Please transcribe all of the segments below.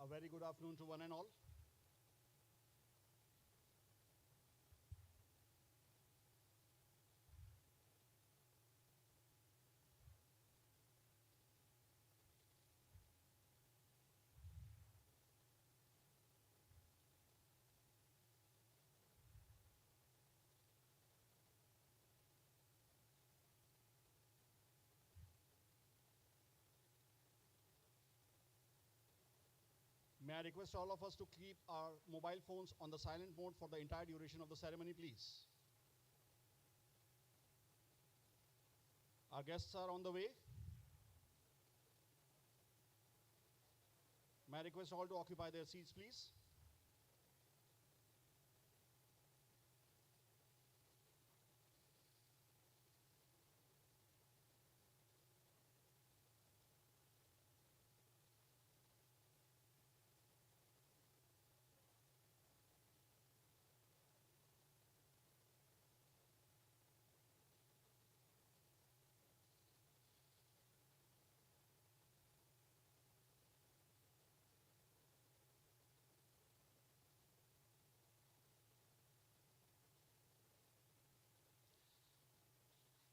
very good afternoon to one and all. May I request all of us to keep our mobile phones on the silent mode for the entire duration of the ceremony, please. Our guests are on the way. May I request all to occupy their seats, please.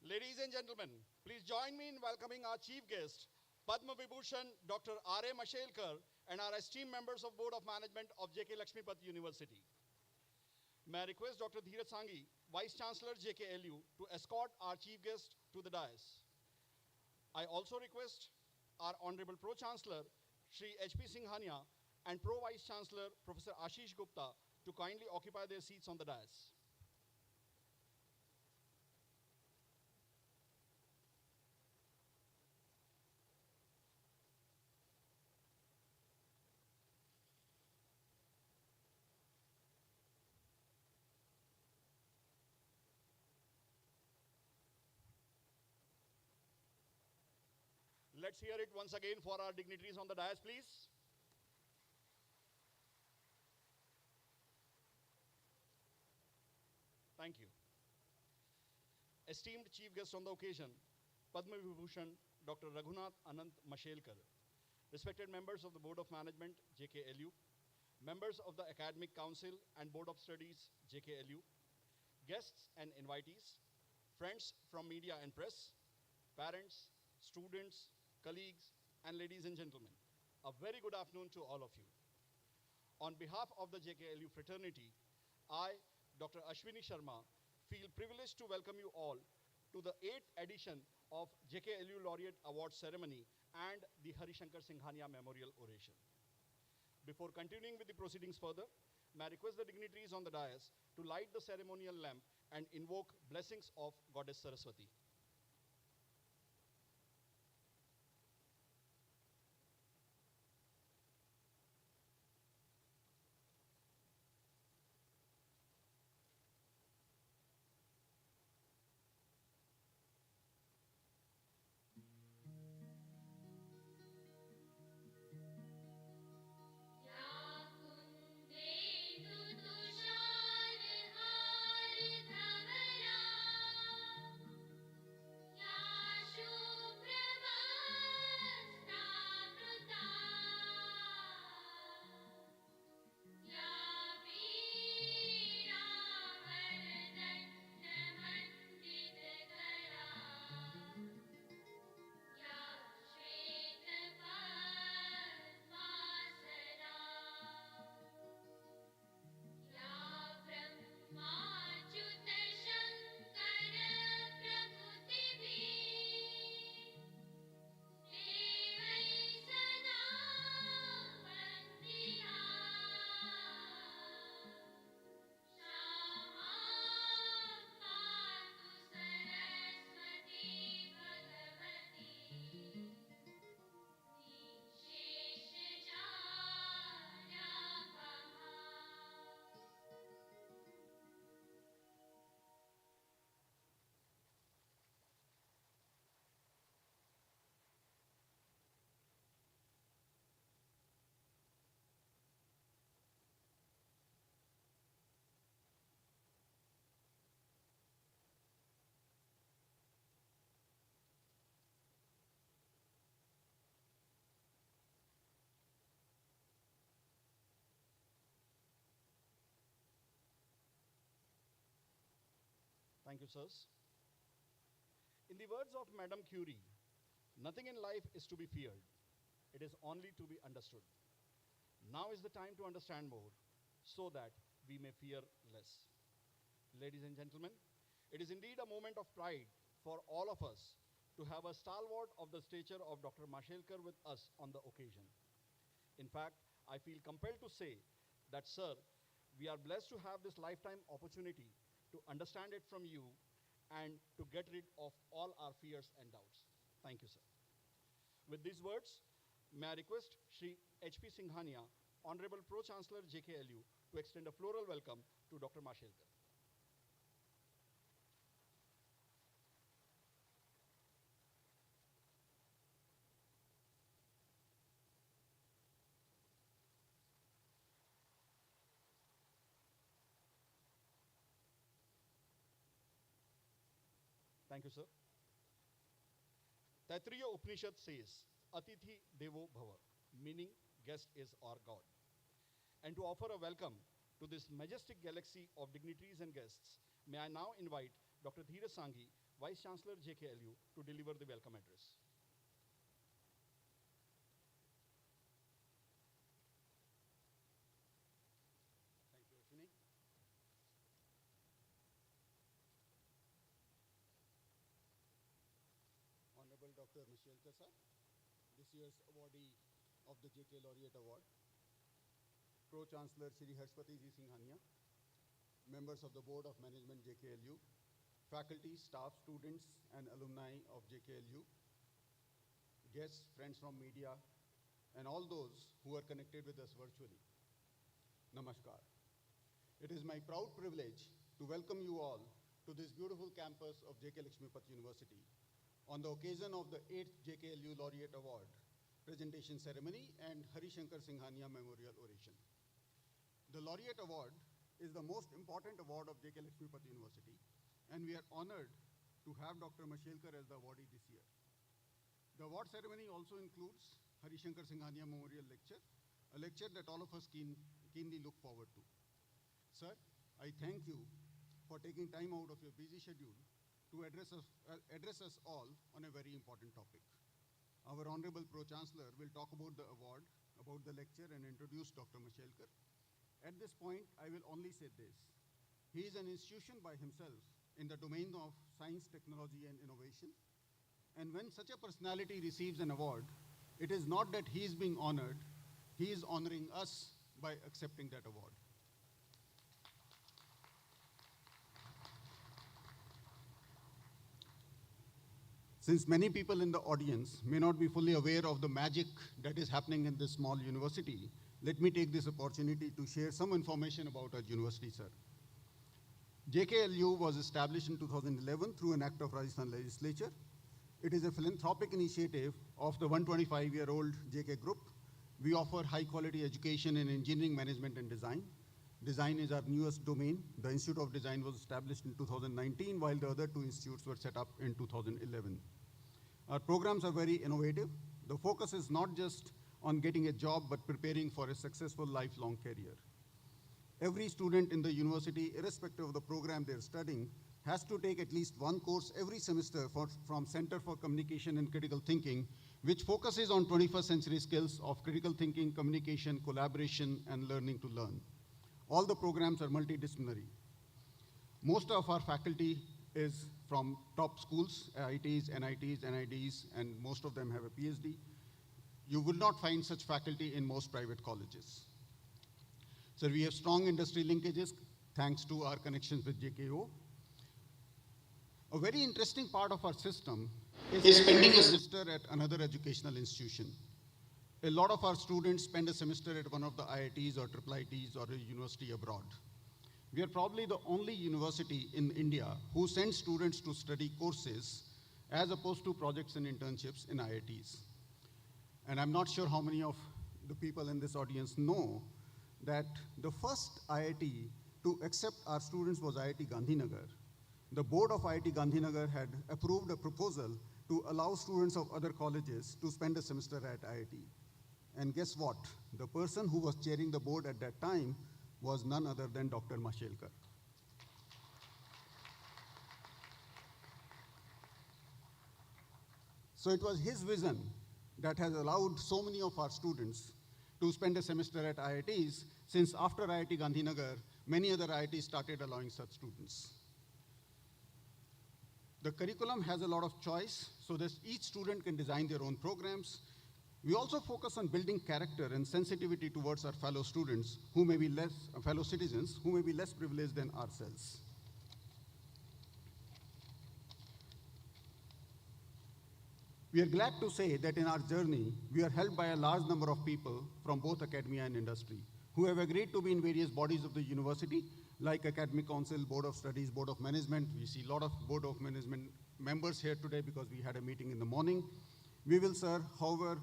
Ladies and gentlemen, please join me in welcoming our chief guest, Padma Vibhushan Dr. R.A. Mashelkar, and our esteemed members of Board of Management of JK Lakshmipat University. May I request Dr. Dheeraj Sanghi, Vice Chancellor JKLU, to escort our chief guest to the dais. I also request our Honorable Pro-Chancellor, Shri H.P. Singhania, and Pro-Vice Chancellor, Professor Ashish Gupta, to kindly occupy their seats on the dais. Let's hear it once again for our dignitaries on the dais, please. Thank you. Esteemed chief guest on the occasion, Padma Vibhushan Dr. Raghunath Anant Mashelkar, respected members of the Board of Management, JKLU, members of the Academic Council and Board of Studies, JKLU, guests and invitees, friends from media and press, parents, students, colleagues, and ladies and gentlemen, a very good afternoon to all of you. On behalf of the JKLU fraternity, I, Dr. Ashwini Sharma, feel privileged to welcome you all to the 8th edition of JKLU Laureate Award ceremony and the Harishankar Singhania Memorial Oration. Before continuing with the proceedings further, may I request the dignitaries on the dais to light the ceremonial lamp and invoke blessings of Goddess Saraswati. Thank you, sirs. In the words of Madame Curie, nothing in life is to be feared. It is only to be understood. Now is the time to understand more so that we may fear less. Ladies and gentlemen, it is indeed a moment of pride for all of us to have a stalwart of the stature of Dr. Mashelkar with us on the occasion. In fact, I feel compelled to say that, sir, we are blessed to have this lifetime opportunity to understand it from you and to get rid of all our fears and doubts. Thank you, sir. With these words, may I request Shri H.P. Singhania, Honorable Pro-Chancellor JKLU, to extend a floral welcome to Dr. Mashelkar. Thank you, sir. Taittiriya Upanishad says, Atithi Devo Bhava, meaning guest is our God. And to offer a welcome to this majestic galaxy of dignitaries and guests, may I now invite Dr. Dheeraj Sanghi, Vice Chancellor JKLU, to deliver the welcome address. Thank you, Ashwini. Honorable Dr. Mashelkar sir, this year's awardee of the JK Laureate Award, Pro-Chancellor Shri Harshpati Ji Singhania, members of the Board of Management JKLU, faculty, staff, students and alumni of JKLU, guests, friends from media, and all those who are connected with us virtually. Namaskar. It is my proud privilege to welcome you all to this beautiful campus of JK Lakshmipat University on the occasion of the 8th JKLU Laureate Award presentation ceremony and Harishankar Singhania Memorial Oration. The Laureate Award is the most important award of JK Lakshmipat University, and we are honored to have Dr. Mashelkar as the awardee this year. The award ceremony also includes Harishankar Singhania Memorial Lecture, a lecture that all of us keenly look forward to. Sir, I thank you for taking time out of your busy schedule to address us all on a very important topic. Our Honorable Pro-Chancellor will talk about the award, about the lecture, and introduce Dr. Mashelkar. At this point, I will only say this. He is an institution by himself in the domain of science, technology, and innovation. And when such a personality receives an award, it is not that he is being honored, he is honoring us by accepting that award. Since many people in the audience may not be fully aware of the magic that is happening in this small university, let me take this opportunity to share some information about our university, sir. JKLU was established in 2011 through an act of Rajasthan legislature. It is a philanthropic initiative of the 125-year-old JK Group. We offer high-quality education in engineering, management, and design. Design is our newest domain. The Institute of Design was established in 2019, while the other two institutes were set up in 2011. Our programs are very innovative. The focus is not just on getting a job, but preparing for a successful lifelong career. Every student in the university, irrespective of the program they're studying, has to take at least one course every semester from Center for Communication and Critical Thinking, which focuses on 21st century skills of critical thinking, communication, collaboration, and learning to learn. All the programs are multidisciplinary. Most of our faculty is from top schools, IITs, NITs, NIDs, and most of them have a PhD. You will not find such faculty in most private colleges. So we have strong industry linkages thanks to our connections with JKO. A very interesting part of our system is spending a semester at another educational institution. A lot of our students spend a semester at one of the IITs or IIITs or a university abroad. We are probably the only university in India who sends students to study courses as opposed to projects and internships in IITs. And I'm not sure how many of the people in this audience know that the first IIT to accept our students was IIT Gandhinagar. The board of IIT Gandhinagar had approved a proposal to allow students of other colleges to spend a semester at IIT. And guess what? The person who was chairing the board at that time was none other than Dr. Mashelkar. So it was his vision that has allowed so many of our students to spend a semester at IITs, since after IIT Gandhinagar, many other IITs started allowing such students. The curriculum has a lot of choice, so that each student can design their own programs. We also focus on building character and sensitivity towards our fellow students, who may be fellow citizens, who may be less privileged than ourselves. We are glad to say that in our journey, we are helped by a large number of people from both academia and industry, who have agreed to be in various bodies of the university, like Academic Council, Board of Studies, Board of Management. We see a lot of Board of Management members here today because we had a meeting in the morning. We will, sir, however,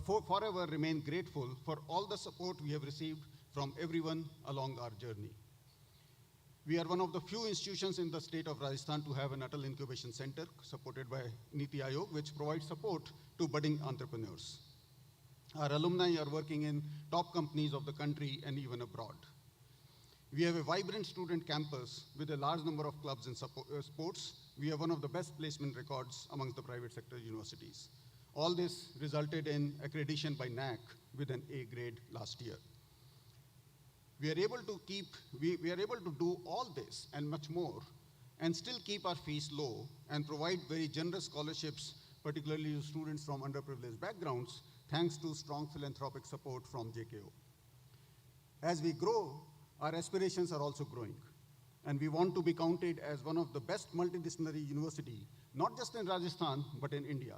forever remain grateful for all the support we have received from everyone along our journey. We are one of the few institutions in the state of Rajasthan to have an Atal Incubation Center supported by Niti Aayog, which provides support to budding entrepreneurs. Our alumni are working in top companies of the country and even abroad. We have a vibrant student campus with a large number of clubs and sports. We have one of the best placement records amongst the private sector universities. All this resulted in accreditation by NAC with an A grade last year. We are able to do all this and much more and still keep our fees low and provide very generous scholarships, particularly to students from underprivileged backgrounds, thanks to strong philanthropic support from JKO. As we grow, our aspirations are also growing, and we want to be counted as one of the best multidisciplinary university, not just in Rajasthan, but in India.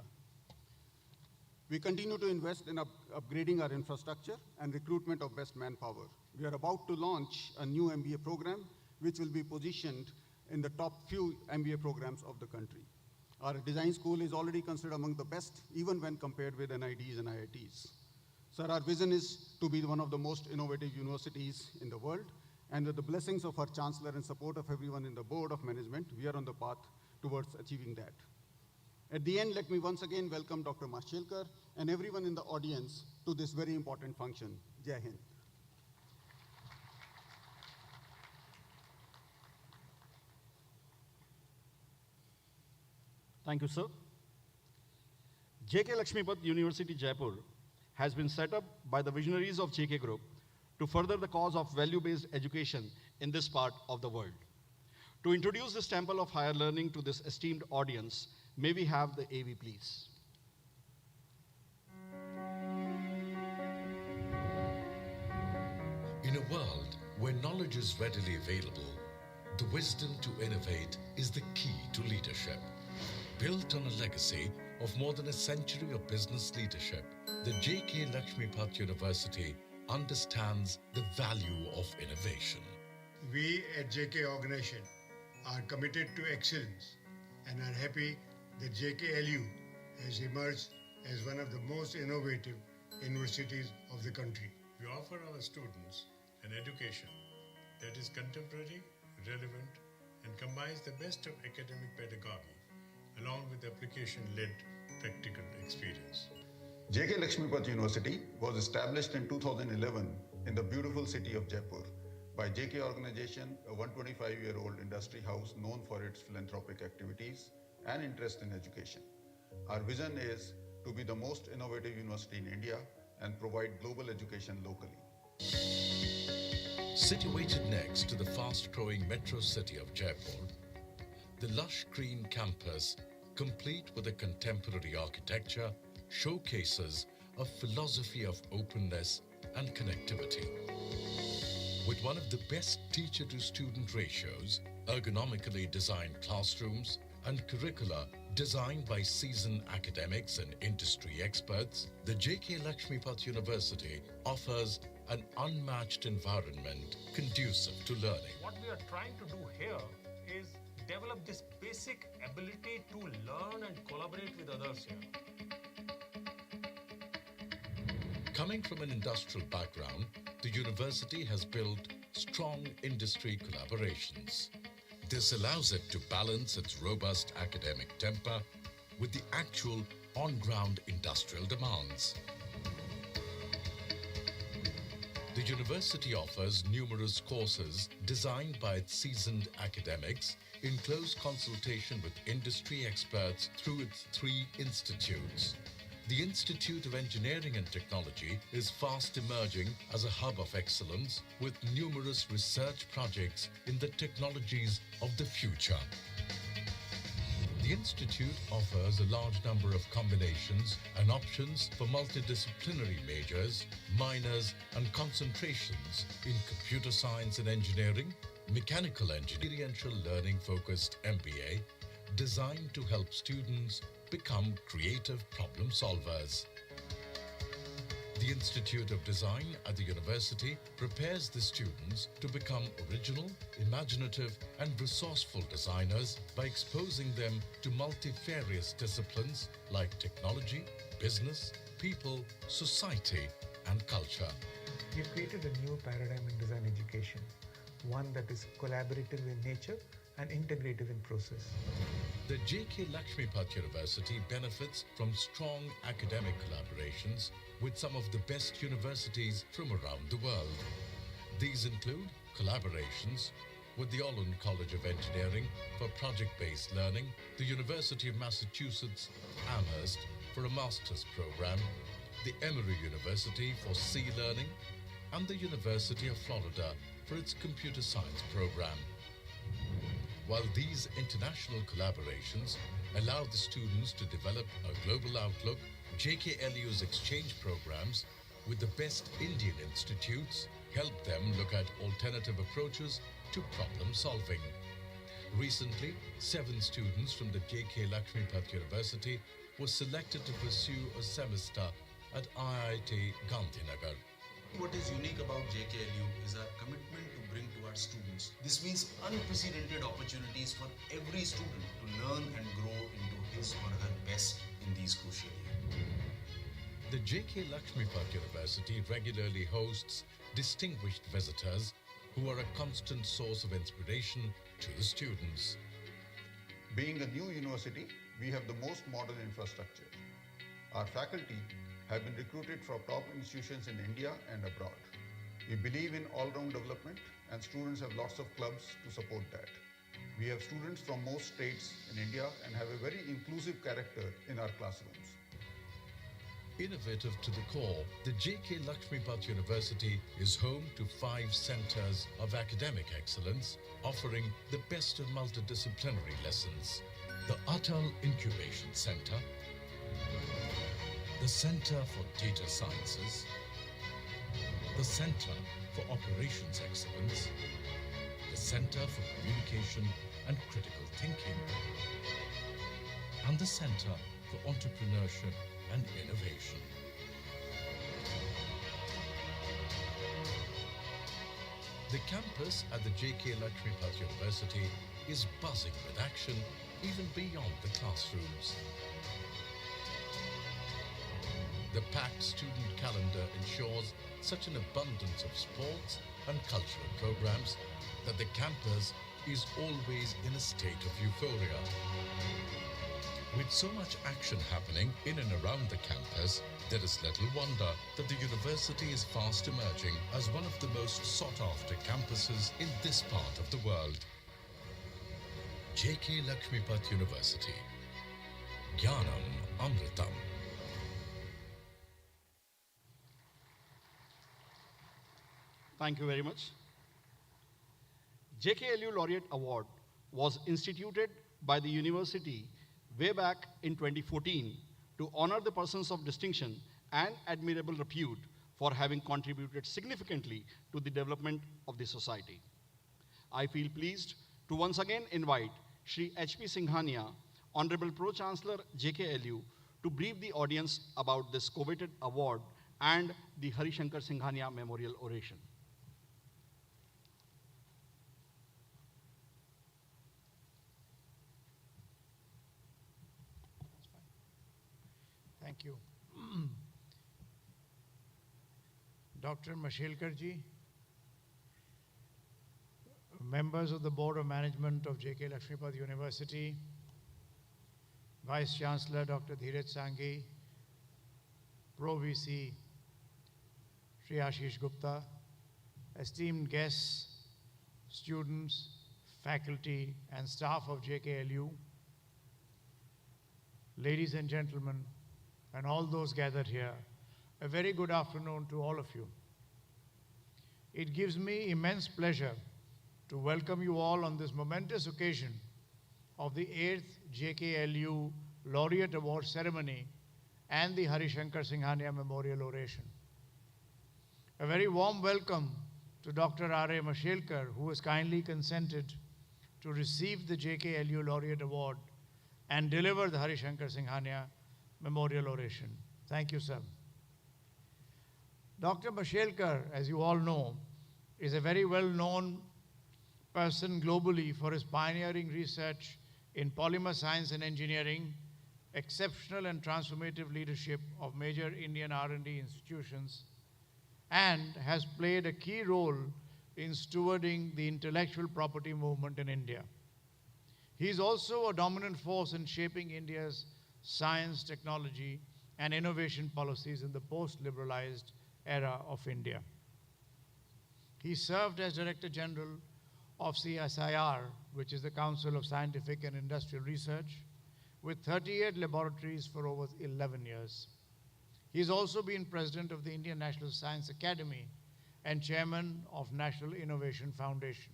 We continue to invest in upgrading our infrastructure and recruitment of best manpower. We are about to launch a new MBA program, which will be positioned in the top few MBA programs of the country. Our design school is already considered among the best, even when compared with NIDs and IITs. Sir, our vision is to be one of the most innovative universities in the world, and with the blessings of our chancellor and support of everyone in the board of management, we are on the path towards achieving that. At the end, let me once again welcome Dr. Mashelkar and everyone in the audience to this very important function. Jai Hind. Thank you, sir. JK Lakshmipat University, Jaipur has been set up by the visionaries of JK Group to further the cause of value-based education in this part of the world. To introduce this temple of higher learning to this esteemed audience, may we have the AV, please. In a world where knowledge is readily available, the wisdom to innovate is the key to leadership. Built on a legacy of more than a century of business leadership, the JK Lakshmipat University understands the value of innovation. We at JK Organization are committed to excellence and are happy that JKLU has emerged as one of the most innovative universities of the country. We offer our students an education that is contemporary, relevant, and combines the best of academic pedagogy along with application-led practical experience. JK Lakshmipat University was established in 2011 in the beautiful city of Jaipur by JK Organization, a 125-year-old industry house known for its philanthropic activities and interest in education. Our vision is to be the most innovative university in India and provide global education locally. Situated next to the fast-growing metro city of Jaipur, the lush green campus, complete with a contemporary architecture, showcases a philosophy of openness and connectivity. With one of the best teacher-to-student ratios, ergonomically designed classrooms, and curricula designed by seasoned academics and industry experts, the JK Lakshmipat University offers an unmatched environment conducive to learning. What we are trying to do here is develop this basic ability to learn and collaborate with others here. Coming from an industrial background, the university has built strong industry collaborations. This allows it to balance its robust academic temper with the actual on-ground industrial demands. The university offers numerous courses designed by its seasoned academics in close consultation with industry experts through its 3 institutes. The Institute of Engineering and Technology is fast emerging as a hub of excellence with numerous research projects in the technologies of the future. The Institute offers a large number of combinations and options for multidisciplinary majors, minors, and concentrations in computer science and engineering, mechanical engineering, experiential learning focused MBA, designed to help students become creative problem solvers. The Institute of Design at the university prepares the students to become original, imaginative, and resourceful designers by exposing them to multifarious disciplines like technology, business, people, society, and culture. We've created a new paradigm in design education, one that is collaborative in nature and integrative in process. The JK Lakshmipat University benefits from strong academic collaborations with some of the best universities from around the world. These include collaborations with the Olin College of Engineering for project-based learning, the University of Massachusetts Amherst for a master's program, the Emory University for C learning, and the University of Florida for its computer science program. While these international collaborations allow the students to develop a global outlook, JKLU's exchange programs with the best Indian institutes help them look at alternative approaches to problem solving. Recently, 7 students from the JK Lakshmipat University were selected to pursue a semester at IIT Gandhinagar. What is unique about JKLU is our commitment to bring to our students. This means unprecedented opportunities for every student to learn and grow into his or her best in these crucial years. The JK Lakshmipat University regularly hosts distinguished visitors who are a constant source of inspiration to the students. Being a new university, we have the most modern infrastructure. Our faculty have been recruited from top institutions in India and abroad. We believe in all-round development and students have lots of clubs to support that. We have students from most states in India and have a very inclusive character in our classrooms. Innovative to the core, the JK Lakshmipat University is home to 5 centers of academic excellence, offering the best of multidisciplinary lessons. The Atal Incubation Center, the Center for Data Sciences, the Center for Operations Excellence, the Center for Communication and Critical Thinking, and the Center for Entrepreneurship and Innovation. The campus at the JK Lakshmipat University is buzzing with action even beyond the classrooms. The packed student calendar ensures such an abundance of sports and cultural programs that the campus is always in a state of euphoria. With so much action happening in and around the campus, there is little wonder that the university is fast emerging as one of the most sought-after campuses in this part of the world. JK Lakshmipat University. Jnanam Amritam. Thank you very much. JKLU Laureate Award was instituted by the university way back in 2014 to honor the persons of distinction and admirable repute for having contributed significantly to the development of the society. I feel pleased to once again invite Shri H.P. Singhania, Honorable Pro-Chancellor JKLU, to brief the audience about this coveted award and the Harishankar Singhania Memorial Oration. Thank you. Dr. Mashelkar ji, members of the Board of Management of JK Lakshmipat University, Vice Chancellor Dr. Dheeraj Sanghi, Pro VC Shri Ashish Gupta, esteemed guests, students, faculty, and staff of JKLU, ladies and gentlemen, and all those gathered here, a very good afternoon to all of you. It gives me immense pleasure to welcome you all on this momentous occasion of the 8th JKLU Laureate Award ceremony and the Harishankar Singhania Memorial Oration. A very warm welcome to Dr. R.A. Mashelkar, who has kindly consented to receive the JKLU Laureate Award and deliver the Harishankar Singhania Memorial Oration. Thank you, sir. Dr. Mashelkar, as you all know, is a very well-known person globally for his pioneering research in polymer science and engineering, exceptional and transformative leadership of major Indian R&D institutions, and has played a key role in stewarding the intellectual property movement in India. He is also a dominant force in shaping India's science, technology, and innovation policies in the post-liberalized era of India. He served as Director General of CSIR, which is the Council of Scientific and Industrial Research, with 38 laboratories for over 11 years. He has also been President of the Indian National Science Academy and Chairman of National Innovation Foundation.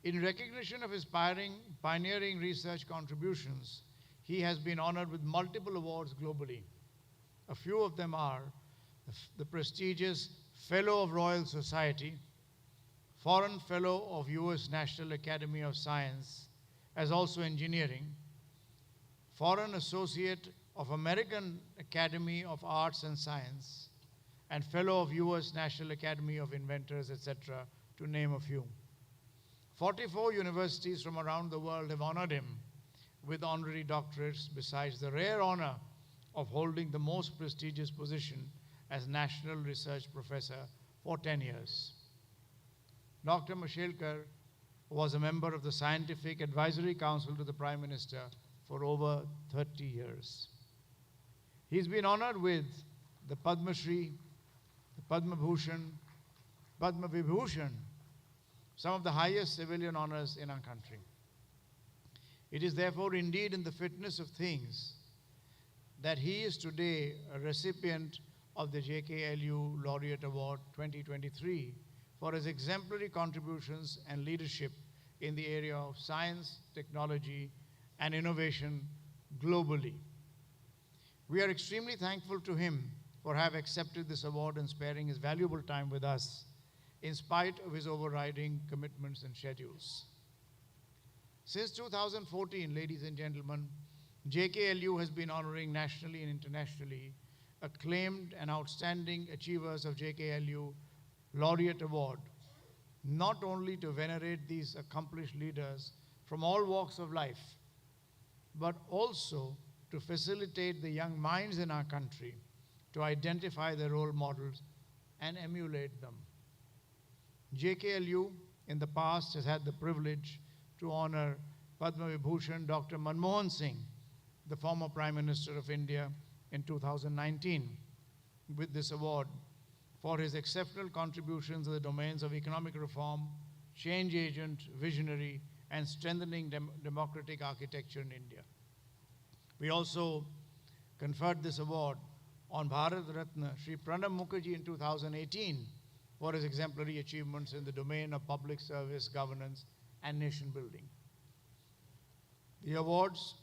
In recognition of his pioneering research contributions, he has been honored with multiple awards globally. A few of them are the prestigious Fellow of Royal Society, Foreign Fellow of US National Academy of Science, as also engineering, Foreign Associate of American Academy of Arts and Science, and Fellow of US National Academy of Inventors, etc., to name a few. 44 universities from around the world have honored him with honorary doctorates, besides the rare honor of holding the most prestigious position as National Research Professor for 10 years. Dr. Mashelkar was a member of the Scientific Advisory Council to the Prime Minister for over 30 years. He's been honored with the Padma Shri, the Padma Bhushan, Padma Vibhushan, some of the highest civilian honors in our country. It is therefore indeed in the fitness of things that he is today a recipient of the JKLU Laureate Award 2023 for his exemplary contributions and leadership in the area of science, technology, and innovation globally. We are extremely thankful to him for having accepted this award and sparing his valuable time with us in spite of his overriding commitments and schedules. Since 2014, ladies and gentlemen, JKLU has been honoring nationally and internationally acclaimed and outstanding achievers of JKLU Laureate Award, not only to venerate these accomplished leaders from all walks of life, but also to facilitate the young minds in our country to identify their role models and emulate them. JKLU in the past has had the privilege to honor Padma Vibhushan Dr. Manmohan Singh, the former Prime Minister of India, in 2019 with this award for his exceptional contributions in the domains of economic reform, change agent, visionary, and strengthening democratic architecture in India. We also conferred this award on Bharat Ratna Shri Pranab Mukherjee in 2018 for his exemplary achievements in the domain of public service, governance, and nation building. The awards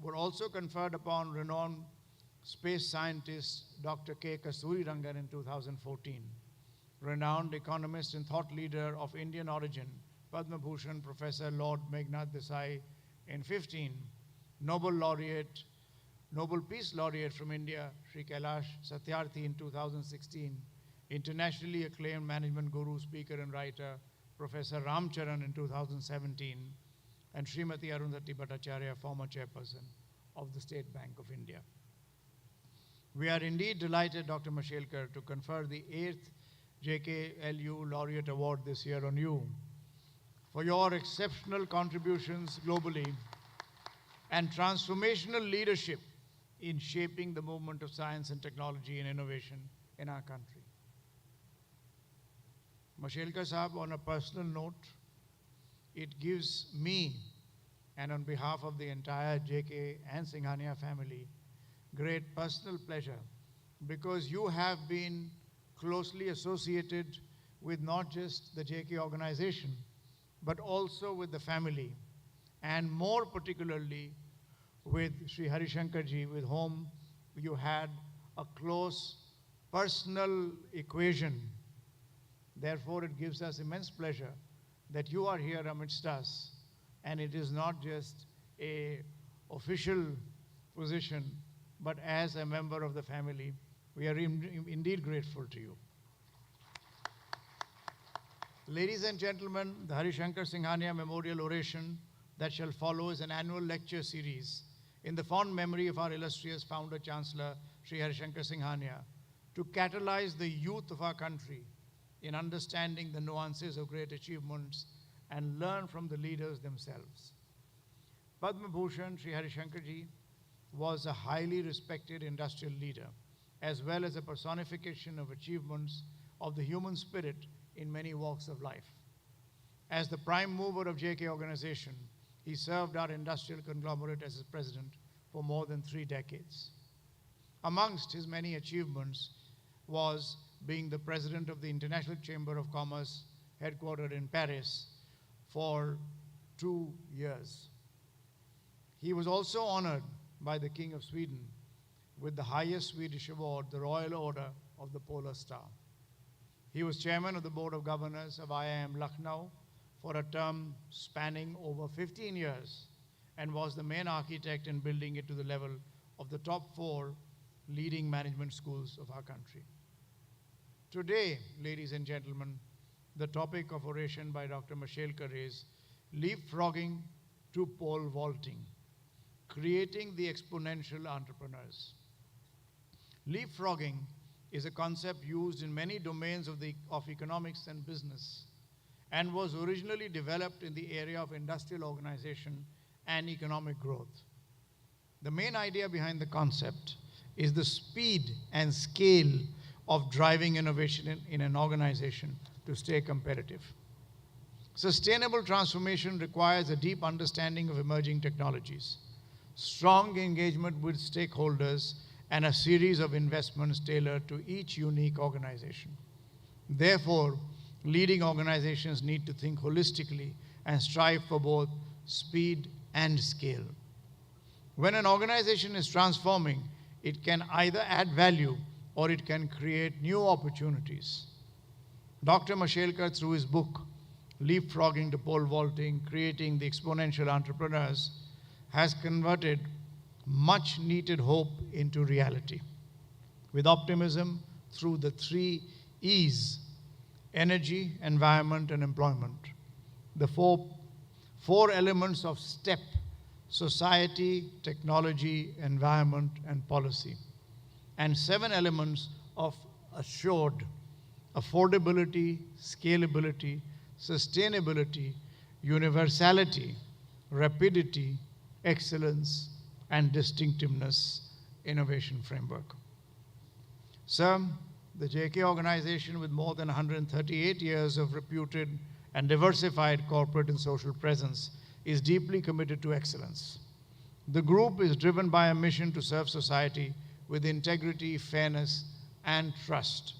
were also conferred upon renowned space scientist Dr. K. Kasturirangan in 2014, renowned economist and thought leader of Indian origin, Padma Bhushan Professor Lord Meghnad Desai in 15, Nobel Peace Laureate from India, Sri Kailash Satyarthi in 2016, internationally acclaimed management guru, speaker, and writer, Professor Ramcharan in 2017, and Srimati Arundhati Bhattacharya, former chairperson of the State Bank of India. We are indeed delighted, Dr. Mashelkar, to confer the 8th JKLU Laureate Award this year on you for your exceptional contributions globally and transformational leadership in shaping the movement of science and technology and innovation in our country. Mashelkar Sahab, on a personal note, it gives me, and on behalf of the entire JK and Singhania family, great personal pleasure, because you have been closely associated with not just the JK organization, but also with the family, and more particularly with Sri Harishankarji, with whom you had a close personal equation. Therefore, it gives us immense pleasure that you are here amidst us, and it is not just an official position, but as a member of the family, we are indeed grateful to you. Ladies and gentlemen, the Harishankar Singhania Memorial Oration that shall follow is an annual lecture series in the fond memory of our illustrious founder Chancellor, Sri Harishankar Singhania, to catalyze the youth of our country in understanding the nuances of great achievements and learn from the leaders themselves. Padma Vibhushan Sri Harishankarji was a highly respected industrial leader, as well as a personification of achievements of the human spirit in many walks of life. As the prime mover of JK organization, he served our industrial conglomerate as its president for more than 3 decades. Amongst his many achievements was being the president of the International Chamber of Commerce, headquartered in Paris, for 2 years. He was also honored by the King of Sweden with the highest Swedish award, the Royal Order of the Polar Star. He was chairman of the Board of Governors of IIM Lucknow for a term spanning over 15 years and was the main architect in building it to the level of the top 4 leading management schools of our country. Today, ladies and gentlemen, the topic of oration by Dr. Mashelkar is leapfrogging to pole vaulting, creating the exponential entrepreneurs. Leapfrogging is a concept used in many domains of economics and business, and was originally developed in the area of industrial organization and economic growth. The main idea behind the concept is the speed and scale of driving innovation in an organization to stay competitive. Sustainable transformation requires a deep understanding of emerging technologies, strong engagement with stakeholders, and a series of investments tailored to each unique organization. Therefore, leading organizations need to think holistically and strive for both speed and scale. When an organization is transforming, it can either add value or it can create new opportunities. Dr. Mashelkar, through his book, Leapfrogging to Pole Vaulting, Creating the Exponential Entrepreneurs, has converted much needed hope into reality. With optimism through the 3 E's: energy, environment, and employment. The four elements of STEP: society, technology, environment, and policy. And 7 elements of assured: affordability, scalability, sustainability, universality, rapidity, excellence, and distinctiveness innovation framework. Sir, the JK organization, with more than 138 years of reputed and diversified corporate and social presence, is deeply committed to excellence. The group is driven by a mission to serve society with integrity, fairness, and trust.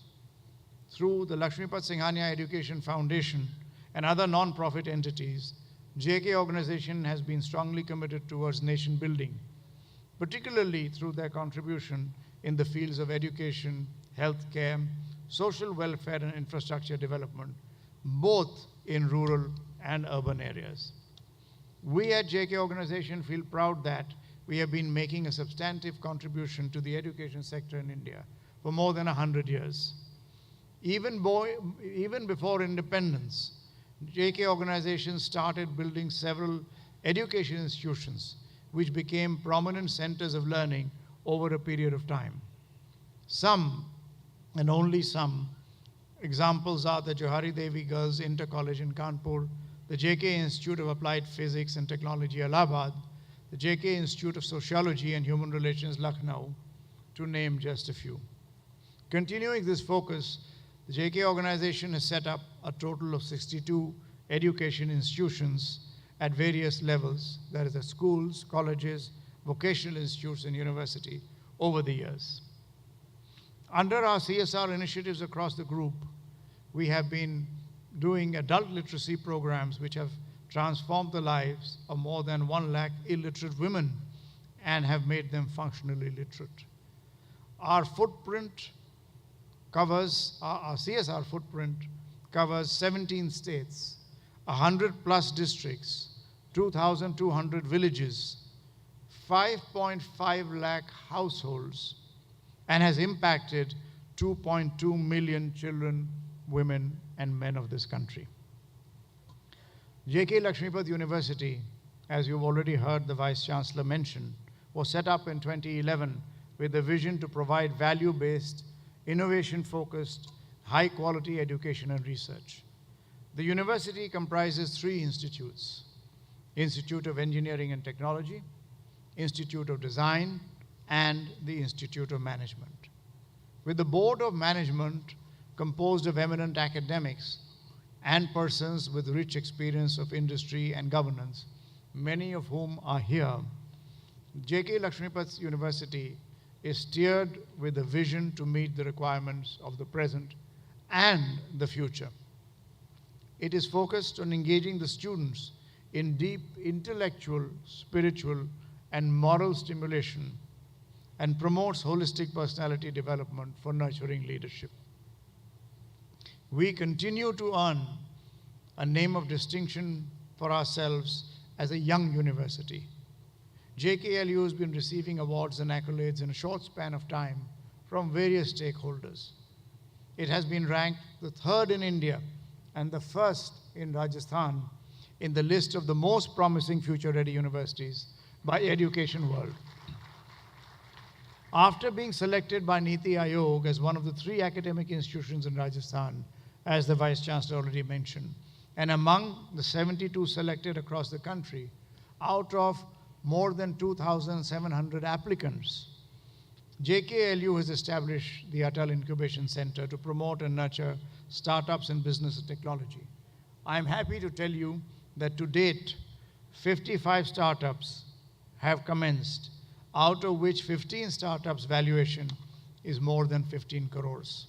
Through the Lakshmipat Singhania Education Foundation and other non-profit entities, JK organization has been strongly committed towards nation building, particularly through their contribution in the fields of education, healthcare, social welfare, and infrastructure development, both in rural and urban areas. We at JK organization feel proud that we have been making a substantive contribution to the education sector in India for more than 100 years. Even before independence, JK organization started building several education institutions which became prominent centers of learning over a period of time. Some, and only some, examples are the Johari Devi Girls Inter College in Kanpur, the JK Institute of Applied Physics and Technology, Allahabad, the JK Institute of Sociology and Human Relations, Lucknow, to name just a few. Continuing this focus, the JK organization has set up a total of 62 education institutions at various levels, that is, at schools, colleges, vocational institutes, and university over the years. Under our CSR initiatives across the group, we have been doing adult literacy programs which have transformed the lives of more than 1 lakh illiterate women and have made them functionally literate. Our footprint covers, our CSR footprint covers 17 states, 100+ districts, 2,200 villages, 5.5 lakh households, and has impacted 2.2 million children, women, and men of this country. JK Lakshmipat University, as you've already heard the Vice Chancellor mention, was set up in 2011 with a vision to provide value-based, innovation-focused, high-quality education and research. The university comprises 3 institutes: Institute of Engineering and Technology, Institute of Design, and the Institute of Management. With the Board of Management composed of eminent academics and persons with rich experience of industry and governance, many of whom are here, JK Lakshmipat University is steered with a vision to meet the requirements of the present and the future. It is focused on engaging the students in deep intellectual, spiritual, and moral stimulation, and promotes holistic personality development for nurturing leadership. We continue to earn a name of distinction for ourselves as a young university. JKLU has been receiving awards and accolades in a short span of time from various stakeholders. It has been ranked the 3rd in India and the 1st in Rajasthan in the list of the most promising future-ready universities by Education World. After being selected by Niti Aayog as one of the 3 academic institutions in Rajasthan, as the Vice Chancellor already mentioned, and among the 72 selected across the country, out of more than 2,700 applicants, JKLU has established the Atal Incubation Center to promote and nurture startups in business and technology. I am happy to tell you that to date, 55 startups have commenced, out of which 15 startups' valuation is more than 15 crores.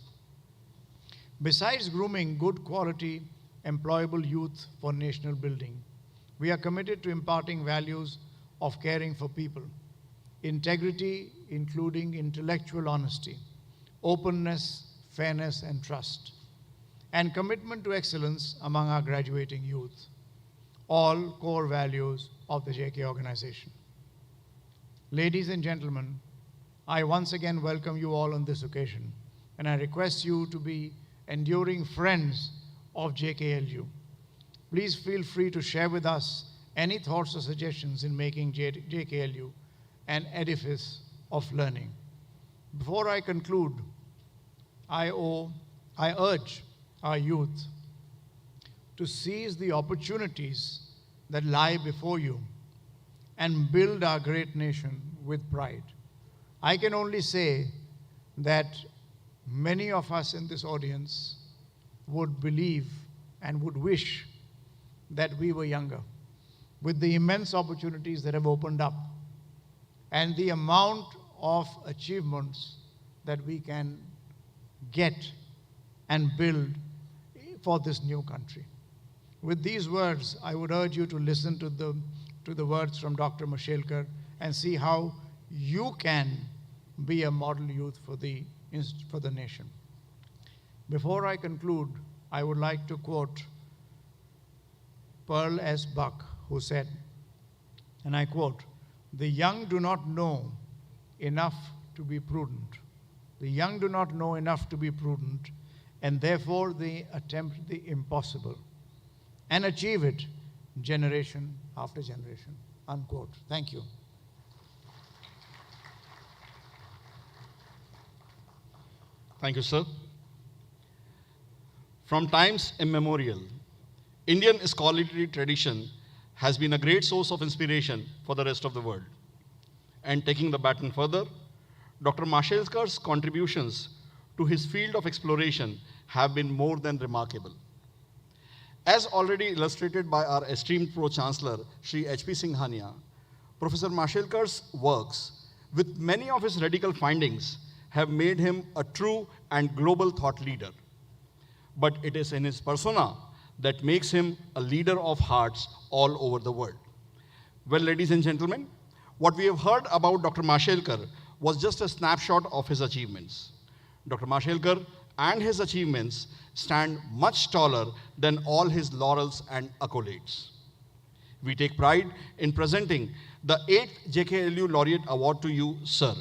Besides grooming good quality, employable youth for national building, we are committed to imparting values of caring for people, integrity, including intellectual honesty, openness, fairness, and trust, and commitment to excellence among our graduating youth, all core values of the JK organization. Ladies and gentlemen, I once again welcome you all on this occasion, and I request you to be enduring friends of JKLU. Please feel free to share with us any thoughts or suggestions in making JKLU an edifice of learning. Before I conclude, I urge our youth to seize the opportunities that lie before you and build our great nation with pride. I can only say that many of us in this audience would believe and would wish that we were younger, with the immense opportunities that have opened up and the amount of achievements that we can get and build for this new country. With these words, I would urge you to listen to the words from Dr. Mashelkar and see how you can be a model youth for the nation. Before I conclude, I would like to quote Pearl S. Buck, who said, and I quote, "The young do not know enough to be prudent. The young do not know enough to be prudent, and therefore they attempt the impossible and achieve it generation after generation." Unquote. Thank you. Thank you, sir. From times immemorial, Indian scholarly tradition has been a great source of inspiration for the rest of the world. And taking the baton further, Dr. Mashelkar's contributions to his field of exploration have been more than remarkable. As already illustrated by our esteemed Pro-Chancellor, Shri H.P. Singhania, Professor Mashelkar's works, with many of his radical findings, have made him a true and global thought leader. But it is in his persona that makes him a leader of hearts all over the world. Well, ladies and gentlemen, what we have heard about Dr. Mashelkar was just a snapshot of his achievements. Dr. Mashelkar and his achievements stand much taller than all his laurels and accolades. We take pride in presenting the 8th JKLU Laureate Award to you, sir.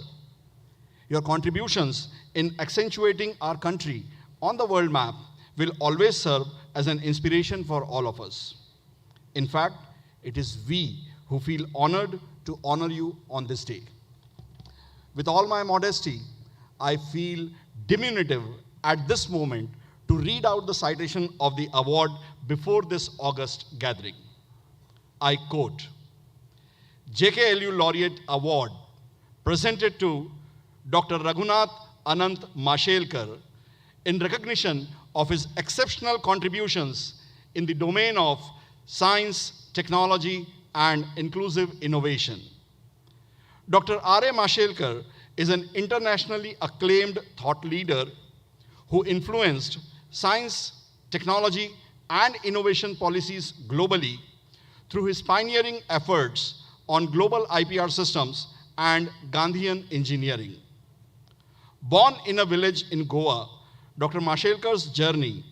Your contributions in accentuating our country on the world map will always serve as an inspiration for all of us. In fact, it is we who feel honored to honor you on this day. With all my modesty, I feel diminutive at this moment to read out the citation of the award before this August gathering. I quote, JKLU Laureate Award presented to Dr. Raghunath Anant Mashelkar in recognition of his exceptional contributions in the domain of science, technology, and inclusive innovation. Dr. R.A. Mashelkar is an internationally acclaimed thought leader who influenced science, technology, and innovation policies globally through his pioneering efforts on global IPR systems and Gandhian engineering. Born in a village in Goa, Dr. Mashelkar's journey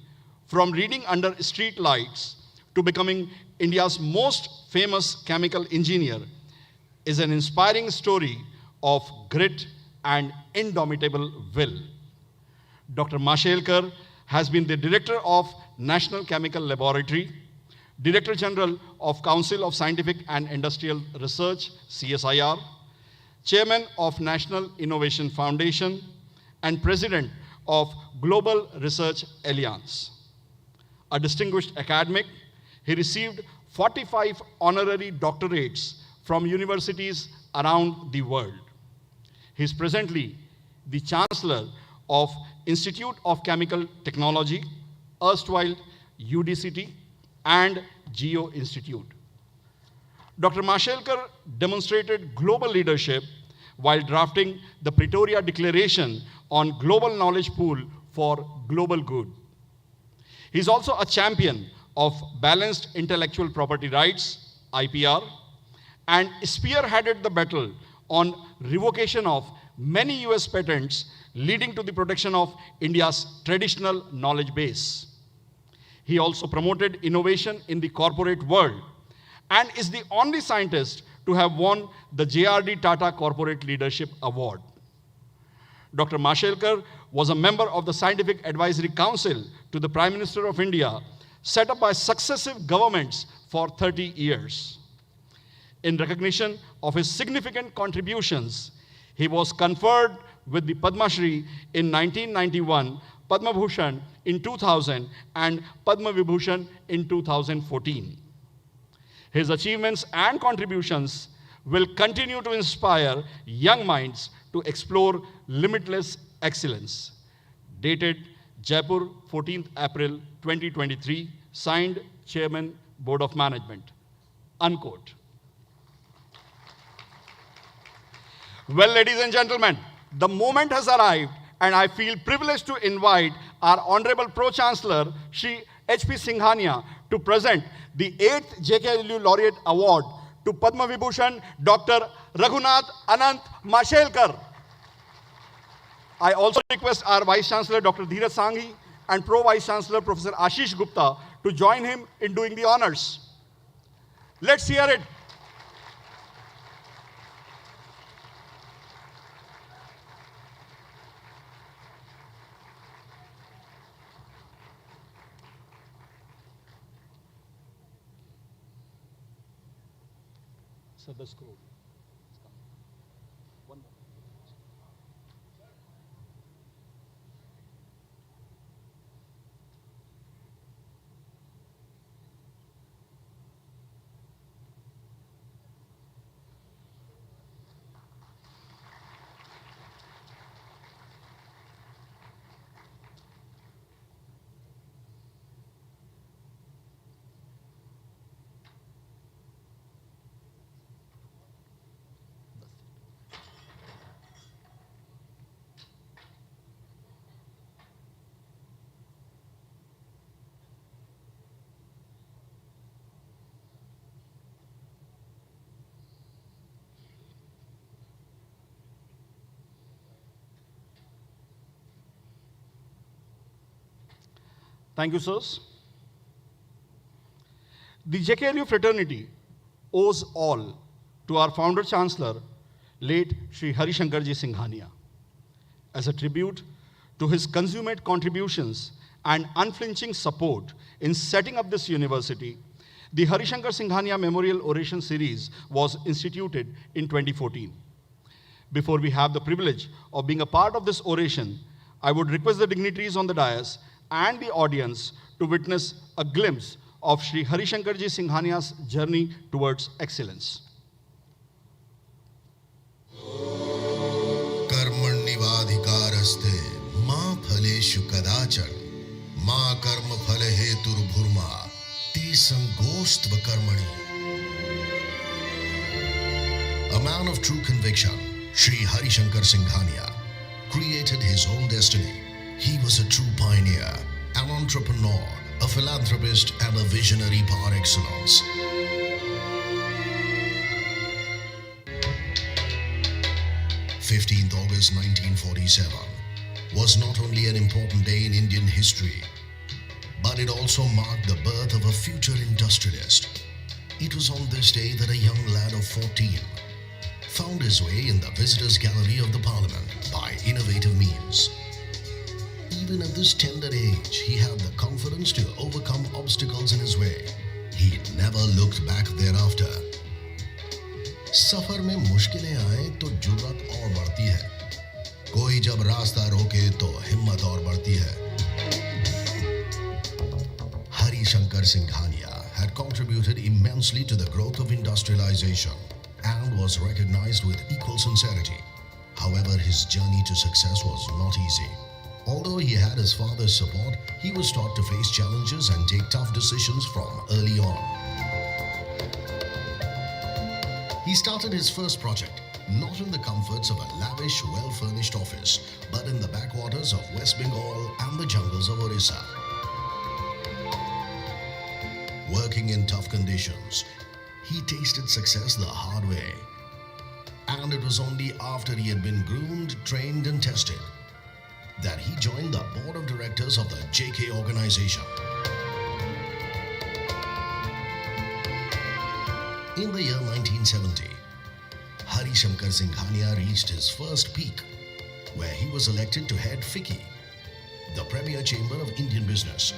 from reading under street lights to becoming India's most famous chemical engineer is an inspiring story of grit and indomitable will. Dr. Mashelkar has been the Director of National Chemical Laboratory, Director General of Council of Scientific and Industrial Research, CSIR, Chairman of National Innovation Foundation, and President of Global Research Alliance. A distinguished academic, he received 45 honorary doctorates from universities around the world. He is presently the Chancellor of Institute of Chemical Technology, erstwhile UDCT, and Geo Institute. Dr. Mashelkar demonstrated global leadership while drafting the Pretoria Declaration on Global Knowledge Pool for Global Good. He is also a champion of balanced intellectual property rights, IPR, and spearheaded the battle on revocation of many US patents, leading to the protection of India's traditional knowledge base. He also promoted innovation in the corporate world and is the only scientist to have won the JRD Tata Corporate Leadership Award. Dr. Mashelkar was a member of the Scientific Advisory Council to the Prime Minister of India, set up by successive governments for 30 years. In recognition of his significant contributions, he was conferred with the Padma Shri in 1991, Padma Vibhushan in 2000, and Padma Vibhushan in 2014. His achievements and contributions will continue to inspire young minds to explore limitless excellence. Dated Jaipur, 14th April 2023, signed Chairman, Board of Management. Unquote. Well, ladies and gentlemen, the moment has arrived, and I feel privileged to invite our Honorable Pro-Chancellor, Shri H.P. Singhania, to present the 8th JKLU Laureate Award to Padma Vibhushan Dr. Raghunath Anant Mashelkar. I also request our Vice Chancellor, Dr. Dheeraj Sanghi, and Pro-Vice Chancellor, Professor Ashish Gupta, to join him in doing the honors. Let's hear it. So the scroll. One more. Thank you, sirs. The JKLU fraternity owes all to our founder chancellor, late Sri Harishankarji Singhania. As a tribute to his consummate contributions and unflinching support in setting up this university, the Harishankar Singhania Memorial Oration Series was instituted in 2014. Before we have the privilege of being a part of this oration, I would request the dignitaries on the dais and the audience to witness a glimpse of Sri Harishankarji Singhania's journey towards excellence. कर्मण्येवाधिकारस्ते मा फलेषु कदाचन मा कर्म फल हेतुर्भुर्मा ते संगोस्त्व कर्मणि. A man of true conviction, Sri Harishankar Singhania created his own destiny. He was a true pioneer, an entrepreneur, a philanthropist and a visionary par excellence. 15th August 1947 was not only an important day in Indian history, but it also marked the birth of a future industrialist. It was on this day that a young lad of 14 found his way in the visitors' gallery of the Parliament by innovative means. Even at this tender age, he had the confidence to overcome obstacles in his way. He never looked back thereafter. सफर में मुश्किलें आए तो जुर्रत और बढ़ती है. कोई जब रास्ता रोके तो हिम्मत और बढ़ती है. Harishankar Singhania had contributed immensely to the growth of industrialization and was recognized with equal sincerity. However, his journey to success was not easy. Although he had his father's support, he was taught to face challenges and take tough decisions from early on. He started his first project not in the comforts of a lavish, well-furnished office, but in the backwaters of West Bengal and the jungles of Orissa. Working in tough conditions, he tasted success the hard way. And it was only after he had been groomed, trained and tested that he joined the board of directors of the JK organization. In the year 1970, Harishankar Singhania reached his first peak, where he was elected to head FICCI, the premier chamber of Indian business.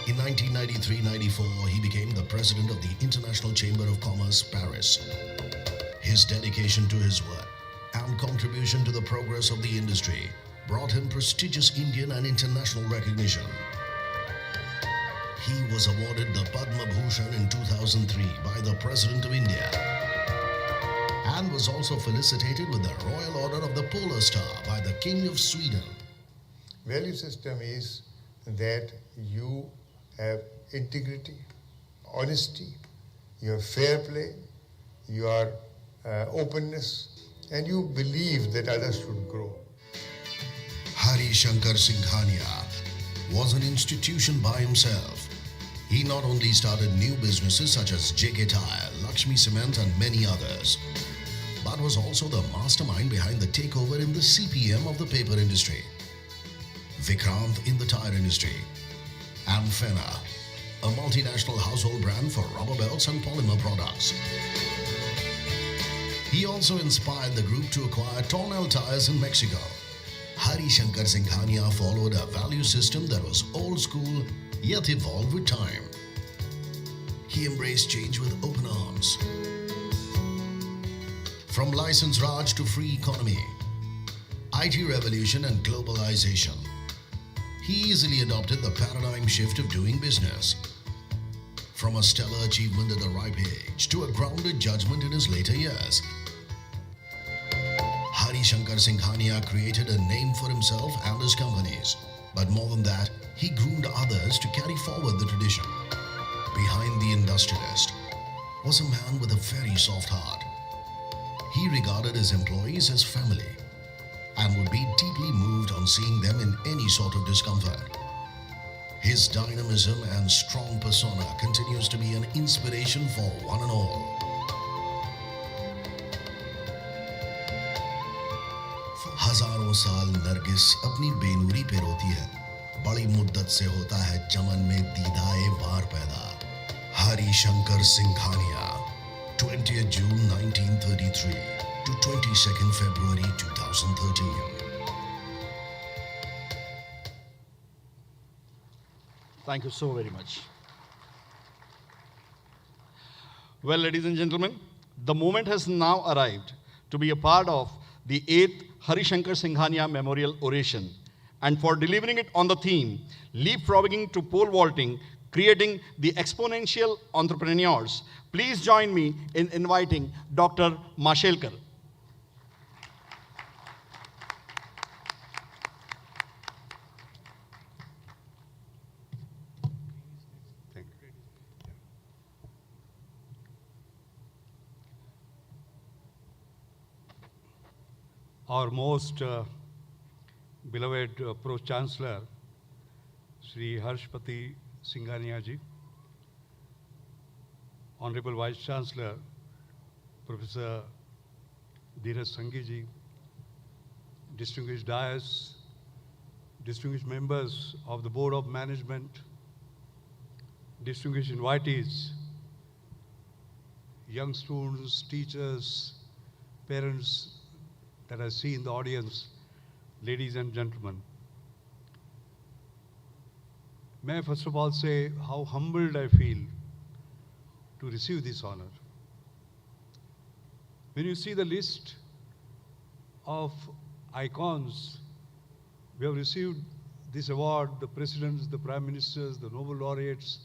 In 1993-94, he became the president of the International Chamber of Commerce, Paris. His dedication to his work and contribution to the progress of the industry brought him prestigious Indian and international recognition. He was awarded the Padma Vibhushan in 2003 by the President of India and was also felicitated with the Royal Order of the Polar Star by the King of Sweden. Value system is that you have integrity, honesty, you have fair play, you are openness, and you believe that others should grow. Harishankar Singhania was an institution by himself. He not only started new businesses such as JK Tire, Lakshmi Cement and many others, but was also the mastermind behind the takeover in the CPM of the paper industry, Vikrant in the tire industry, and Fena, a multinational household brand for rubber belts and polymer products. He also inspired the group to acquire Tornel tires in Mexico. Harishankar Singhania followed a value system that was old school yet evolved with time. He embraced change with open arms. From license Raj to free economy, IT revolution and globalization, he easily adopted the paradigm shift of doing business. From a stellar achievement at a ripe age to a grounded judgment in his later years, Harishankar Singhania created a name for himself and his companies. But more than that, he groomed others to carry forward the tradition. Behind the industrialist was a man with a very soft heart. He regarded his employees as family and would be deeply moved on seeing them in any sort of discomfort. His dynamism and strong persona continues to be an inspiration for one and all. हजारों सालों साल नरगिस अपनी बेनूरी पे रोती है, बड़ी मुद्दत से होता है चमन में दीदाए वार पैदा। Hari Shankar Singhania, 20th June 1933 to 22nd February 2013. Thank you so very much. Well, ladies and gentlemen, the moment has now arrived to be a part of the 8th Harishankar Singhania Memorial Oration, and for delivering it on the theme, leapfrogging to pole vaulting, creating the exponential entrepreneurs, please join me in inviting Dr. Mashelkar. Our most beloved Pro-Chancellor, Sri Harshpati Singhania ji, Honorable Vice-Chancellor, Professor Dheeraj Sanghi ji, distinguished dais, distinguished members of the Board of Management, distinguished invitees, young students, teachers, parents that I see in the audience, ladies and gentlemen. May I first of all say how humbled I feel to receive this honor. When you see the list of icons, we have received this award, the presidents, the prime ministers, the Nobel laureates.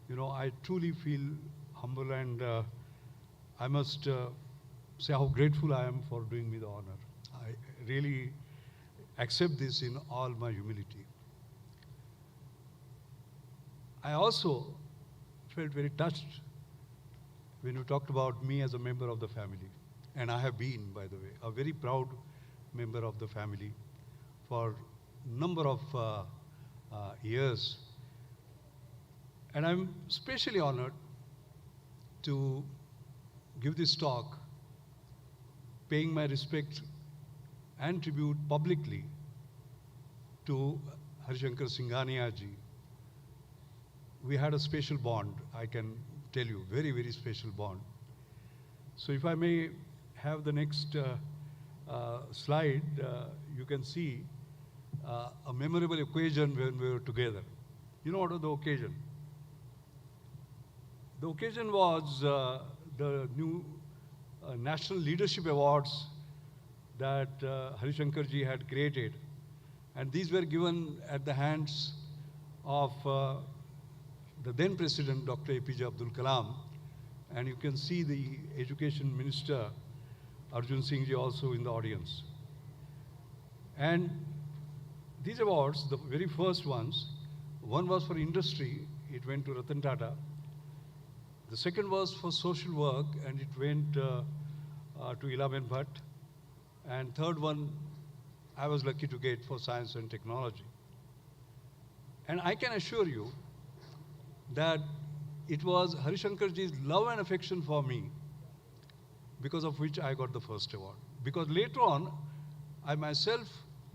You know, I truly feel humble, and I must say how grateful I am for doing me the honor. I really accept this in all my humility. I also felt very touched when you talked about me as a member of the family. And I have been, by the way, a very proud member of the family for a number of years. And I'm especially honored to give this talk, paying my respect and tribute publicly to Harishankar Singhania ji. We had a special bond, I can tell you, very, very special bond. So if I may have the next slide, you can see a memorable occasion when we were together. You know what was the occasion? The occasion was the new National Leadership Awards that Harishankar ji had created. And these were given at the hands of the then President, Dr. APJ Abdul Kalam. And you can see the Education Minister, Arjun Singh ji, also in the audience. And these awards, the very first ones, one was for industry, it went to Ratan Tata. The second was for social work, and it went to Ilaben Bhatt. And third one, I was lucky to get for science and technology. And I can assure you that it was Harishankar ji's love and affection for me because of which I got the first award. Because later on, I myself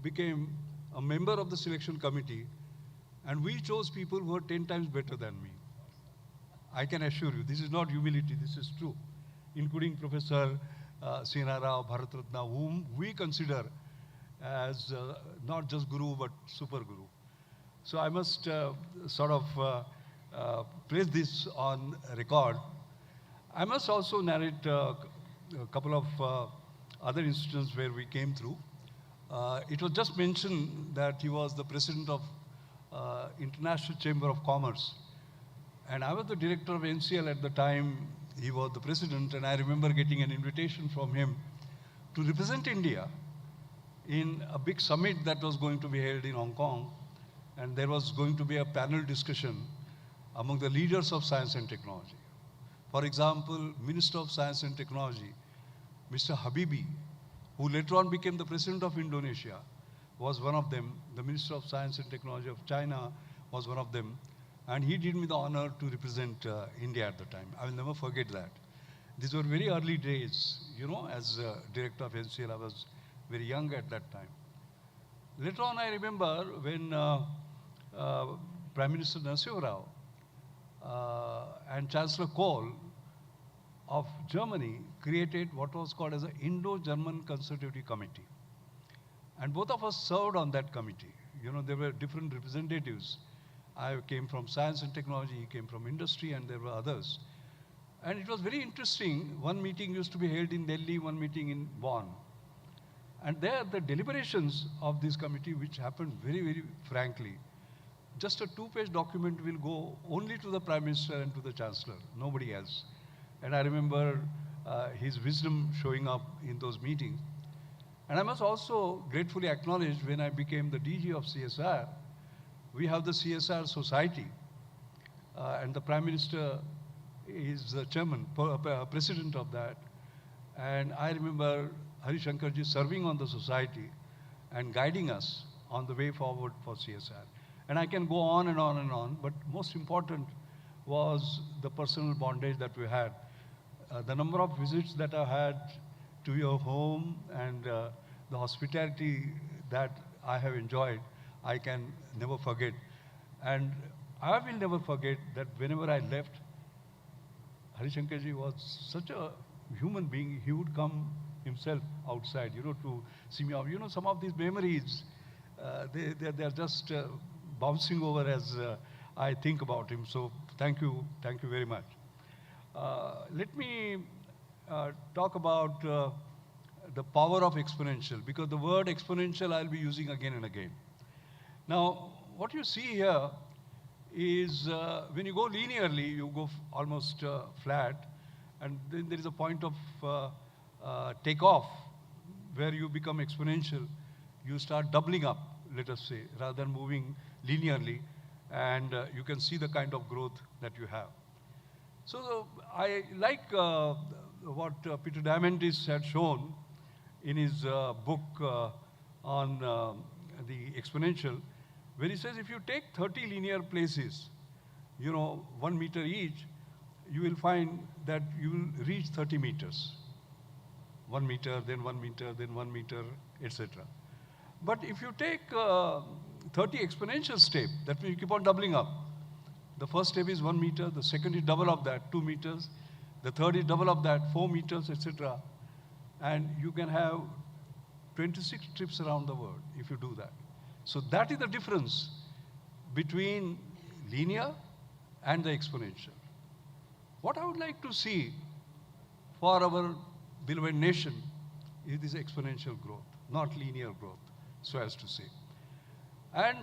became a member of the selection committee, and we chose people who are 10 times better than me. I can assure you, this is not humility, this is true, including Professor Sena Rao, Bharat Ratna, whom we consider as not just guru, but super guru. So I must sort of place this on record. I must also narrate a couple of other instances where we came through. It was just mentioned that he was the president of International Chamber of Commerce. And I was the director of NCL at the time. He was the president, and I remember getting an invitation from him to represent India in a big summit that was going to be held in Hong Kong. And there was going to be a panel discussion among the leaders of science and technology. For example, Minister of Science and Technology, Mr. Habibi, who later on became the president of Indonesia, was one of them. The Minister of Science and Technology of China was one of them. And he did me the honor to represent India at the time. I will never forget that. These were very early days. You know, as director of NCL, I was very young at that time. Later on, I remember when Prime Minister Narasimha Rao and Chancellor Kohl of Germany created what was called as the Indo-German Consultative Committee. And both of us served on that committee. You know, there were different representatives. I came from science and technology, he came from industry, and there were others. And it was very interesting. One meeting used to be held in Delhi, one meeting in Bonn. And there, the deliberations of this committee, which happened very, very frankly, just a two-page document will go only to the Prime Minister and to the Chancellor, nobody else. And I remember his wisdom showing up in those meetings. And I must also gratefully acknowledge when I became the DG of CSR, we have the CSR Society, and the Prime Minister is the chairman, president of that. And I remember Hari Shankarji serving on the society and guiding us on the way forward for CSR. And I can go on and on and on, but most important was the personal bondage that we had. The number of visits that I had to your home and the hospitality that I have enjoyed, I can never forget. And I will never forget that whenever I left, Hari Shankarji was such a human being. He would come himself outside, you know, to see me off. You know, some of these memories, they're just bouncing over as I think about him. So thank you very much. Let me talk about the power of exponential, because the word exponential I'll be using again and again. Now, what you see here is when you go linearly, you go almost flat, and then there is a point of takeoff where you become exponential. You start doubling up, let us say, rather than moving linearly, and you can see the kind of growth that you have. So I like what Peter Diamandis had shown in his book on the exponential, where he says if you take 30 linear places, you know, 1 meter each, you will find that you will reach 30 meters. 1 meter, then 1 meter, then 1 meter, etc. But if you take 30 exponential steps, that means you keep on doubling up. The first step is 1 meter, the second is double of that, 2 meters, the third is double of that, 4 meters, etc. And you can have 26 trips around the world if you do that. So that is the difference between linear and the exponential. What I would like to see for our beloved nation is this exponential growth, not linear growth, so as to say. And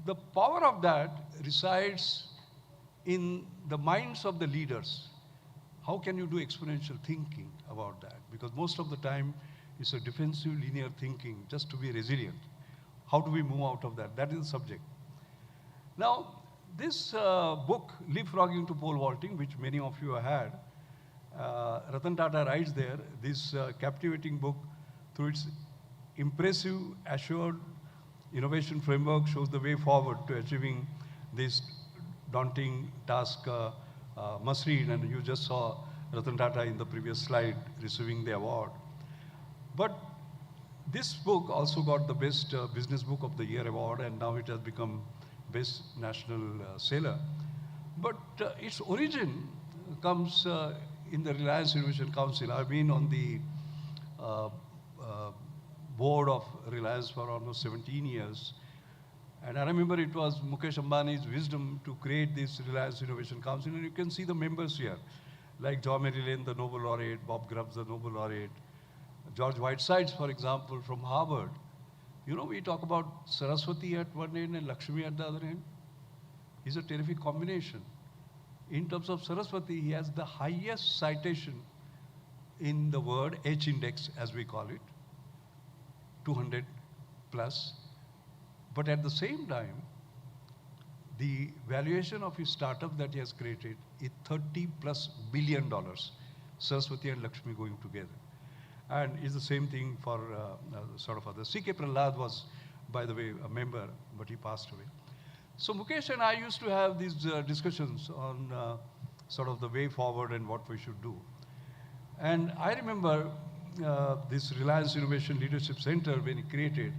the power of that resides in the minds of the leaders. How can you do exponential thinking about that? Because most of the time it's a defensive linear thinking just to be resilient. How do we move out of that? That is the subject. Now, this book, Leapfrogging to Pole Vaulting, which many of you have had, Ratan Tata writes there, this captivating book, through its impressive, assured innovation framework, shows the way forward to achieving this daunting task must read, and you just saw Ratan Tata in the previous slide receiving the award. But this book also got the Best Business Book of the Year award, and now it has become Best National Seller. But its origin comes in the Reliance Innovation Council. I've been on the board of Reliance for almost 17 years. And I remember it was Mukesh Ambani's wisdom to create this Reliance Innovation Council. And you can see the members here, like John Marilyn, the Nobel Laureate, Bob Grubbs, the Nobel Laureate, George Whitesides, for example, from Harvard. You know, we talk about Saraswati at one end and Lakshmi at the other end. It's a terrific combination. In terms of Saraswati, he has the highest citation in the world, H index as we call it, 200 plus. But at the same time, the valuation of his startup that he has created is $30+ billion, Saraswati and Lakshmi going together. And it's the same thing for sort of others. C.K. Prahlad was, by the way, a member, but he passed away. So Mukesh and I used to have these discussions on sort of the way forward and what we should do. And I remember this Reliance Innovation Leadership Center, when it created,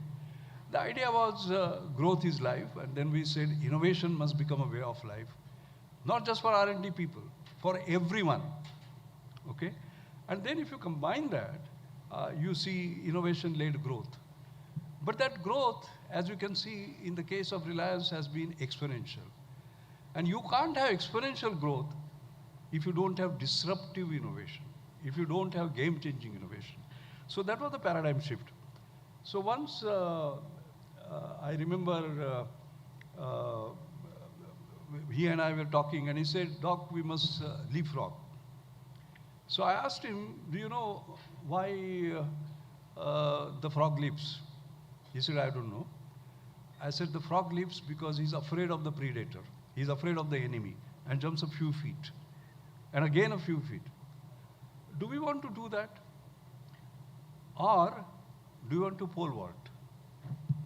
the idea was growth is life, and then we said innovation must become a way of life, not just for R&D people, for everyone, okay? And then if you combine that, you see innovation-led growth. But that growth, as you can see in the case of Reliance, has been exponential. And you can't have exponential growth if you don't have disruptive innovation, if you don't have game-changing innovation. So that was the paradigm shift. So once I remember he and I were talking, and he said, "Doc, we must leapfrog." So I asked him, "Do you know why the frog leaps?" He said, "I don't know." I said, "The frog leaps because he's afraid of the predator. He's afraid of the enemy and jumps a few feet and again a few feet." Do we want to do that? Or do you want to pole vault?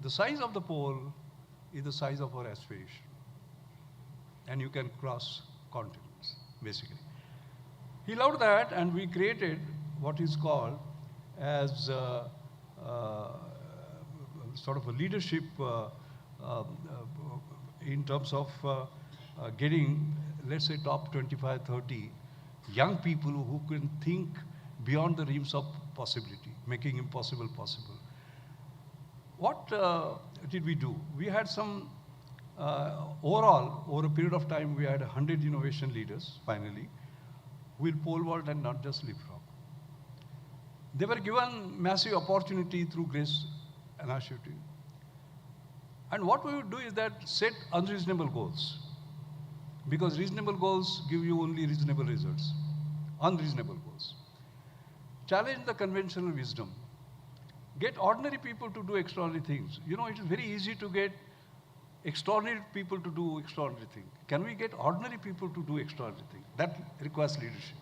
The size of the pole is the size of our aspiration. And you can cross continents, basically. He loved that, and we created what is called as sort of a leadership in terms of getting, let's say, top 25, 30 young people who can think beyond the realms of possibility, making impossible possible. What did we do? We had some, overall, over a period of time, we had 100 innovation leaders, finally, who will pole vault and not just leapfrog. They were given massive opportunity through grace initiative. And what we would do is that set unreasonable goals. Because reasonable goals give you only reasonable results. Unreasonable goals. Challenge the conventional wisdom. Get ordinary people to do extraordinary things. You know, it is very easy to get extraordinary people to do extraordinary things. Can we get ordinary people to do extraordinary things? That requires leadership.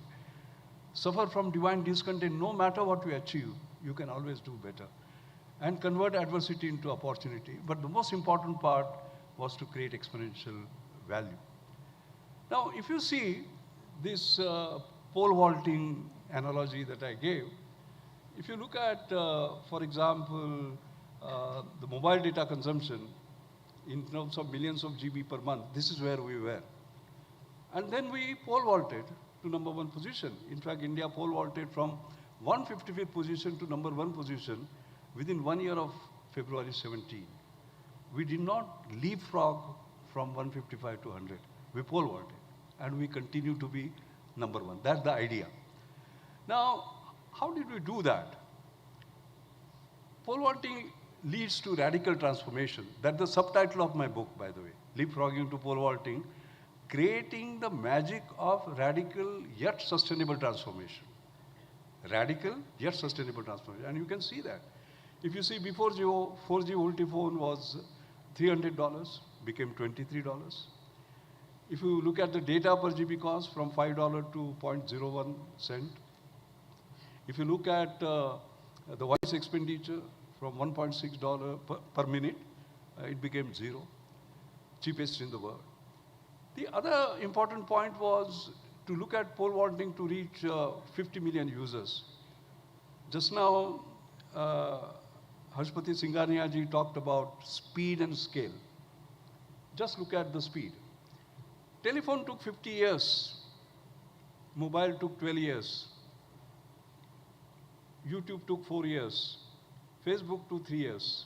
Suffer from divine discontent. No matter what we achieve, you can always do better. And convert adversity into opportunity. But the most important part was to create exponential value. Now, if you see this pole vaulting analogy that I gave, if you look at, for example, the mobile data consumption in terms of millions of GB per month, this is where we were. And then we pole vaulted to number 1 position. In fact, India pole vaulted from 155th position to number 1 position within 1 year of February 17. We did not leapfrog from 155 to 100. We pole vaulted, and we continue to be number 1. That's the idea. Now, how did we do that? Pole vaulting leads to radical transformation. That's the subtitle of my book, by the way. Leapfrogging to pole vaulting, creating the magic of radical yet sustainable transformation. Radical yet sustainable transformation. And you can see that. If you see before 4G multiphone was $300, became $23. If you look at the data per GB cost from $5 to 0.01 cent. If you look at the voice expenditure from $1.6 per minute, it became 0, cheapest in the world. The other important point was to look at pole vaulting to reach 50 million users. Just now, Harshpati Singhania ji talked about speed and scale. Just look at the speed. Telephone took 50 years. Mobile took 12 years. YouTube took 4 years. Facebook took 3 years.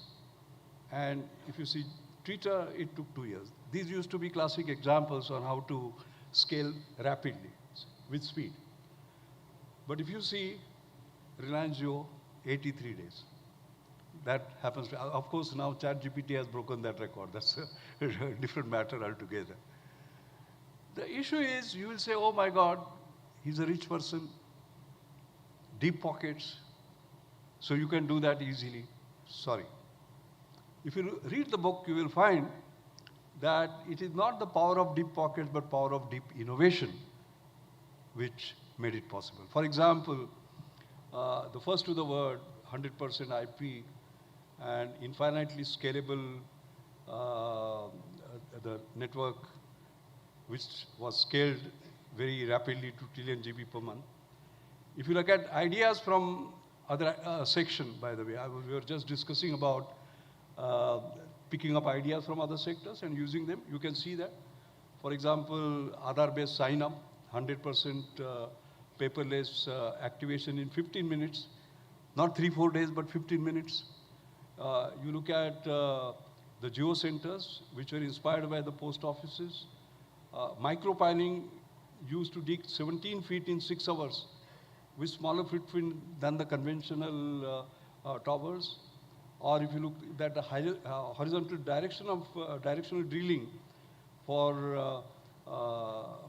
And if you see Twitter, it took 2 years. These used to be classic examples on how to scale rapidly with speed. But if you see Reliance Jio, 83 days. That happens. Of course, now ChatGPT has broken that record. That's a different matter altogether. The issue is, you will say, oh my God, he's a rich person, deep pockets, so you can do that easily. Sorry. If you read the book, you will find that it is not the power of deep pockets, but power of deep innovation, which made it possible. For example, the first to the word, 100% IP, and infinitely scalable the network, which was scaled very rapidly to trillion GB per month. If you look at ideas from other section, by the way. We were just discussing about picking up ideas from other sectors and using them. You can see that. For example, Aadhaar-based sign-up, 100% paperless activation in 15 minutes. Not 3-4 days, but 15 minutes. You look at the geo centers, which were inspired by the post offices. Micropiling used to dig 17 feet in 6 hours with smaller footprint than the conventional towers. Or if you look at the horizontal direction of directional drilling for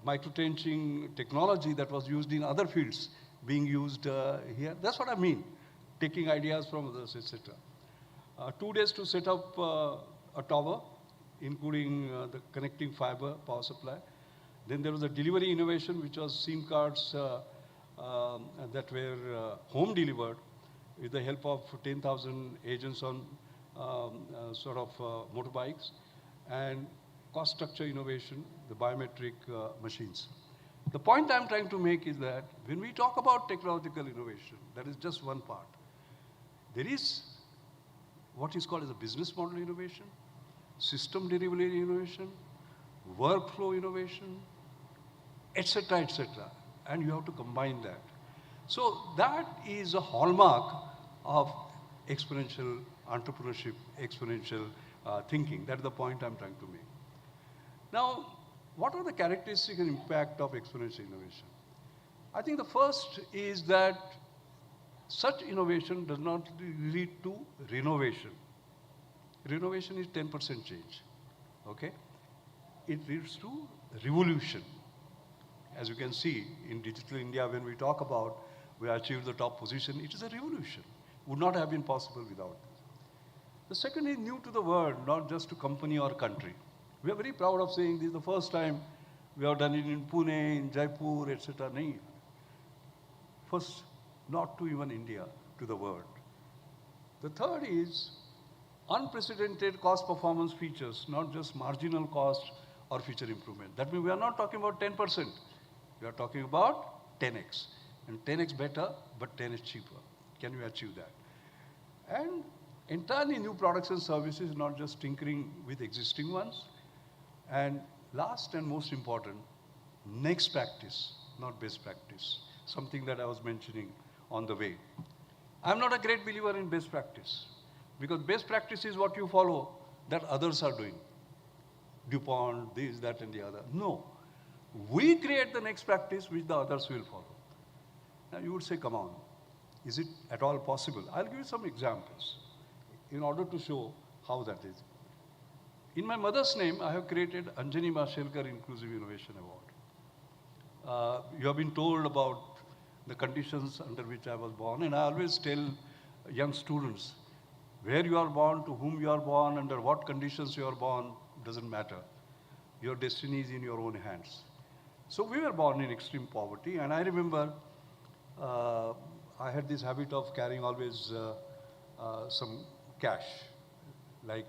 micro-trenching technology that was used in other fields being used here. That's what I mean, taking ideas from others, etc. 2 days to set up a tower, including the connecting fiber power supply. Then there was a delivery innovation, which was SIM cards that were home delivered with the help of 10,000 agents on motorbikes, and cost structure innovation, the biometric machines. The point I'm trying to make is that when we talk about technological innovation, that is just one part. There is what is called as a business model innovation, system delivery innovation, workflow innovation, etc., etc. And you have to combine that. So that is a hallmark of exponential entrepreneurship, exponential thinking. That's the point I'm trying to make. Now, what are the characteristics and impact of exponential innovation? I think the first is that such innovation does not lead to renovation. Renovation is 10% change, okay? It leads to revolution. As you can see, in Digital India, when we talk about we achieved the top position, it is a revolution. Would not have been possible without this. The second is new to the world, not just to company or country. We are very proud of saying this is the first time we have done it in Pune, in Jaipur, etc. No. First, not to even India, to the world. The third is unprecedented cost performance features, not just marginal cost or feature improvement. That means we are not talking about 10%. We are talking about 10x. And 10x better, but 10x cheaper. Can we achieve that? And entirely new products and services, not just tinkering with existing ones. And last and most important, next practice, not best practice. Something that I was mentioning on the way. I'm not a great believer in best practice, because best practice is what you follow that others are doing. DuPont, this, that, and the other. No. We create the next practice which the others will follow. Now you would say, come on, is it at all possible? I'll give you some examples in order to show how that is. In my mother's name, I have created Anjani Mashelkar Inclusive Innovation Award. You have been told about the conditions under which I was born, and I always tell young students, where you are born, to whom you are born, under what conditions you are born, doesn't matter. Your destiny is in your own hands. So we were born in extreme poverty, and I remember I had this habit of carrying always some cash, like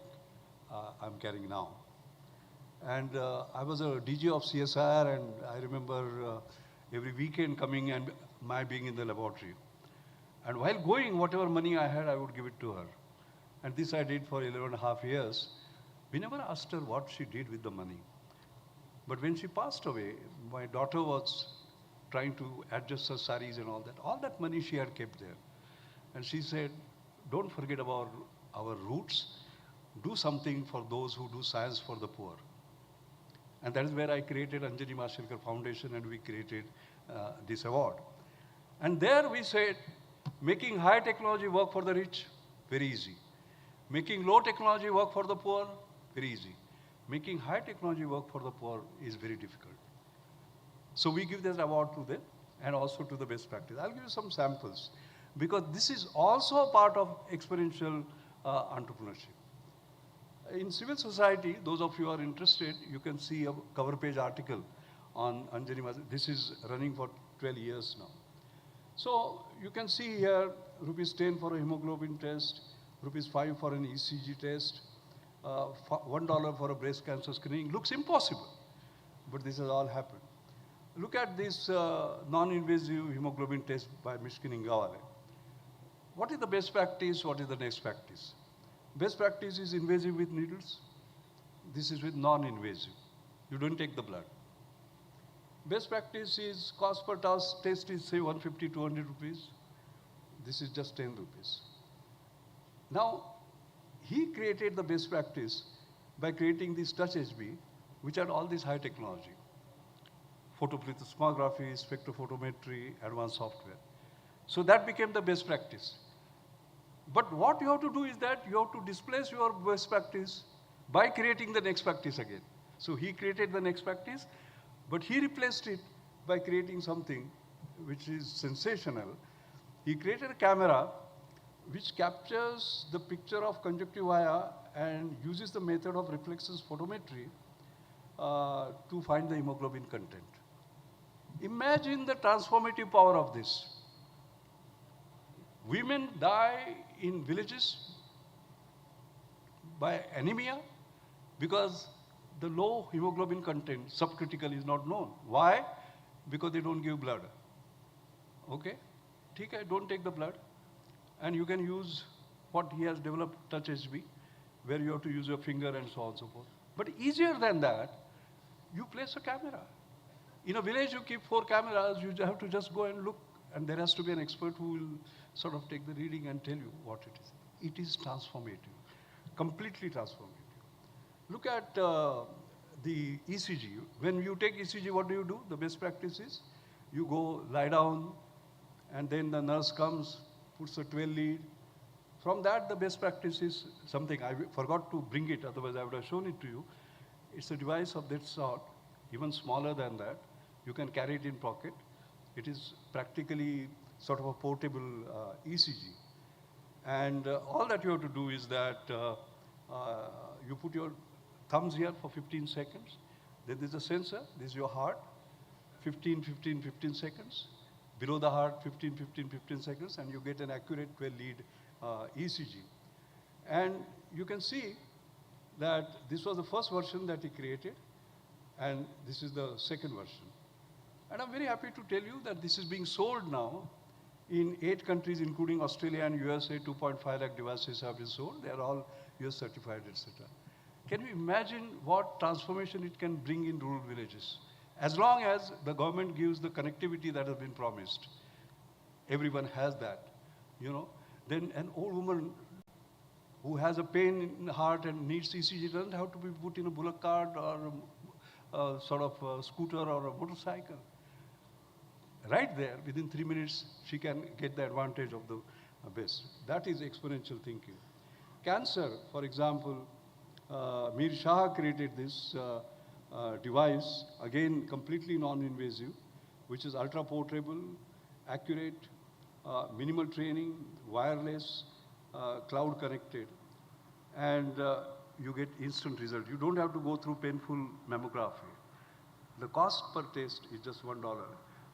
I'm carrying now. And I was a DJ of CSR, and I remember every weekend coming and my being in the laboratory. And while going, whatever money I had, I would give it to her. And this I did for 11.5 years. We never asked her what she did with the money. But when she passed away, my daughter was trying to adjust her saris and all that money she had kept there. And she said, don't forget about our roots. Do something for those who do science for the poor. And that is where I created Anjani Mashelkar Foundation, and we created this award. And there we said, making high technology work for the rich, very easy. Making low technology work for the poor, very easy. Making high technology work for the poor is very difficult. So we give this award to them and also to the best practice. I'll give you some samples, because this is also a part of exponential entrepreneurship. In civil society, those of you who are interested, you can see a cover page article on Anjani Mashelkar. This is running for 12 years now. So you can see here, rupees 10 for a hemoglobin test, rupees 5 for an ECG test, $1 for a breast cancer screening. Looks impossible, but this has all happened. Look at this non-invasive hemoglobin test by Mishkin Ingawale. what is the best practice? What is the next practice? Best practice is invasive with needles. This is with non-invasive. You don't take the blood. Best practice is cost per test is say 150, 200 rupees. This is just 10 rupees. Now, he created the best practice by creating this Touch HB, which had all this high technology. Photoplethysmography, spectrophotometry, advanced software. So that became the best practice. But what you have to do is that you have to displace your best practice by creating the next practice again. So he created the next practice, but he replaced it by creating something which is sensational. He created a camera which captures the picture of conjunctiva and uses the method of reflexes photometry to find the hemoglobin content. Imagine the transformative power of this. Women die in villages by anemia because the low hemoglobin content, subcritical, is not known. Why? Because they don't give blood. Okay? Okay, don't take the blood. And you can use what he has developed, Touch HB, where you have to use your finger and so on and so forth. But easier than that, you place a camera. In a village, you keep 4 cameras, you have to just go and look, and there has to be an expert who will sort of take the reading and tell you what it is. It is transformative, completely transformative. Look at the ECG. When you take ECG, what do? The best practice is you go lie down, and then the nurse comes, puts a 12 lead. From that, the best practice is something. I forgot to bring it, otherwise I would have shown it to you. It's a device of that sort, even smaller than that. You can carry it in pocket. It is practically sort of a portable ECG. And all that you have to do is that you put your thumbs here for 15 seconds. Then there's a sensor. This is your heart. 15, 15, 15 seconds. Below the heart, 15, 15, 15 seconds. And you get an accurate 12-lead ECG. And you can see that this was the first version that he created. And this is the second version. And I'm very happy to tell you that this is being sold now in 8 countries, including Australia and USA. 2.5 lakh devices have been sold. They are all US certified, etc. Can you imagine what transformation it can bring in rural villages? As long as the government gives the connectivity that has been promised, everyone has that, you know. Then an old woman who has a pain in the heart and needs ECG doesn't have to be put in a bullock cart or a sort of a scooter or a motorcycle. Right there, within 3 minutes, she can get the advantage of the best. That is exponential thinking. Cancer, for example, Mir Shah created this device, again completely non-invasive, which is ultra-portable, accurate, minimal training, wireless, cloud connected, and you get instant result. You don't have to go through painful mammography. The cost per test is just $1.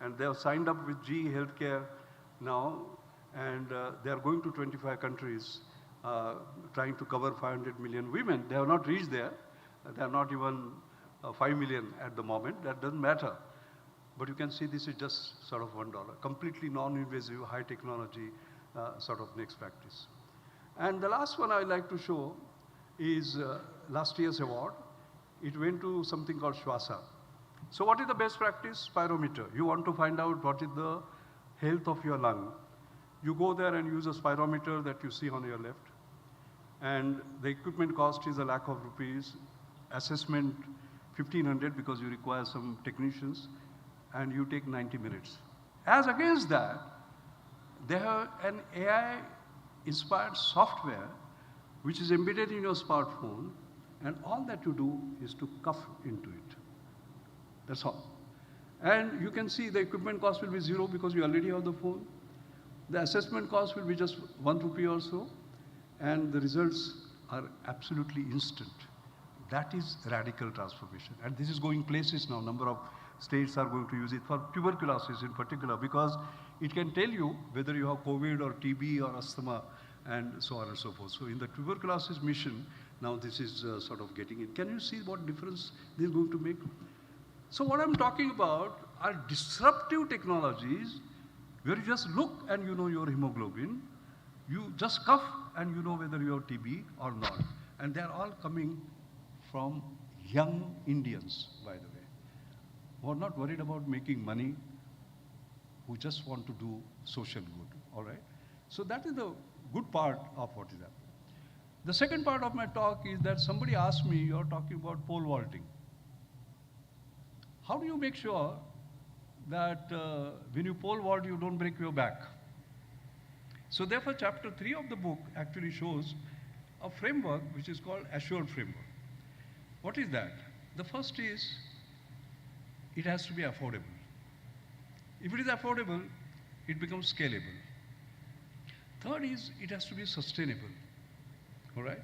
And they have signed up with GE Healthcare now, and they are going to 25 countries, trying to cover 500 million women. They have not reached there. They are not even 5 million at the moment. That doesn't matter. But you can see this is just sort of $1. Completely non-invasive, high technology sort of next practice. And the last one I'd like to show is last year's award. It went to something called Shwasa. So what is the best practice? Spirometer. You want to find out what is the health of your lung. You go there and use a spirometer that you see on your left. And the equipment cost is ₹1 lakh. Assessment 1,500 because you require some technicians. And you take 90 minutes. As against that, they have an AI-inspired software which is embedded in your smartphone, and all that you do is to cuff into it. That's all. And you can see the equipment cost will be 0 because you already have the phone. The assessment cost will be just ₹1 or so, and the results are absolutely instant. That is radical transformation. And this is going places now. Number of states are going to use it for tuberculosis in particular, because it can tell you whether you have COVID or TB or asthma and so on and so forth. So in the tuberculosis mission, now this is sort of getting in. Can you see what difference this is going to make? So what I'm talking about are disruptive technologies where you just look and you know your hemoglobin, You just cough and you know whether you have TB or not. And they're all coming from young Indians, by the way, who are not worried about making money, who just want to do social good, all right? So that is the good part of what is happening. The second part of my talk is that somebody asked me, you're talking about pole vaulting. How do you make sure that when you pole vault, you don't break your back? So therefore, chapter 3 of the book actually shows a framework which is called assured framework. What is that? The first is, it has to be affordable. If it is affordable, it becomes scalable. Third is, it has to be sustainable, all right?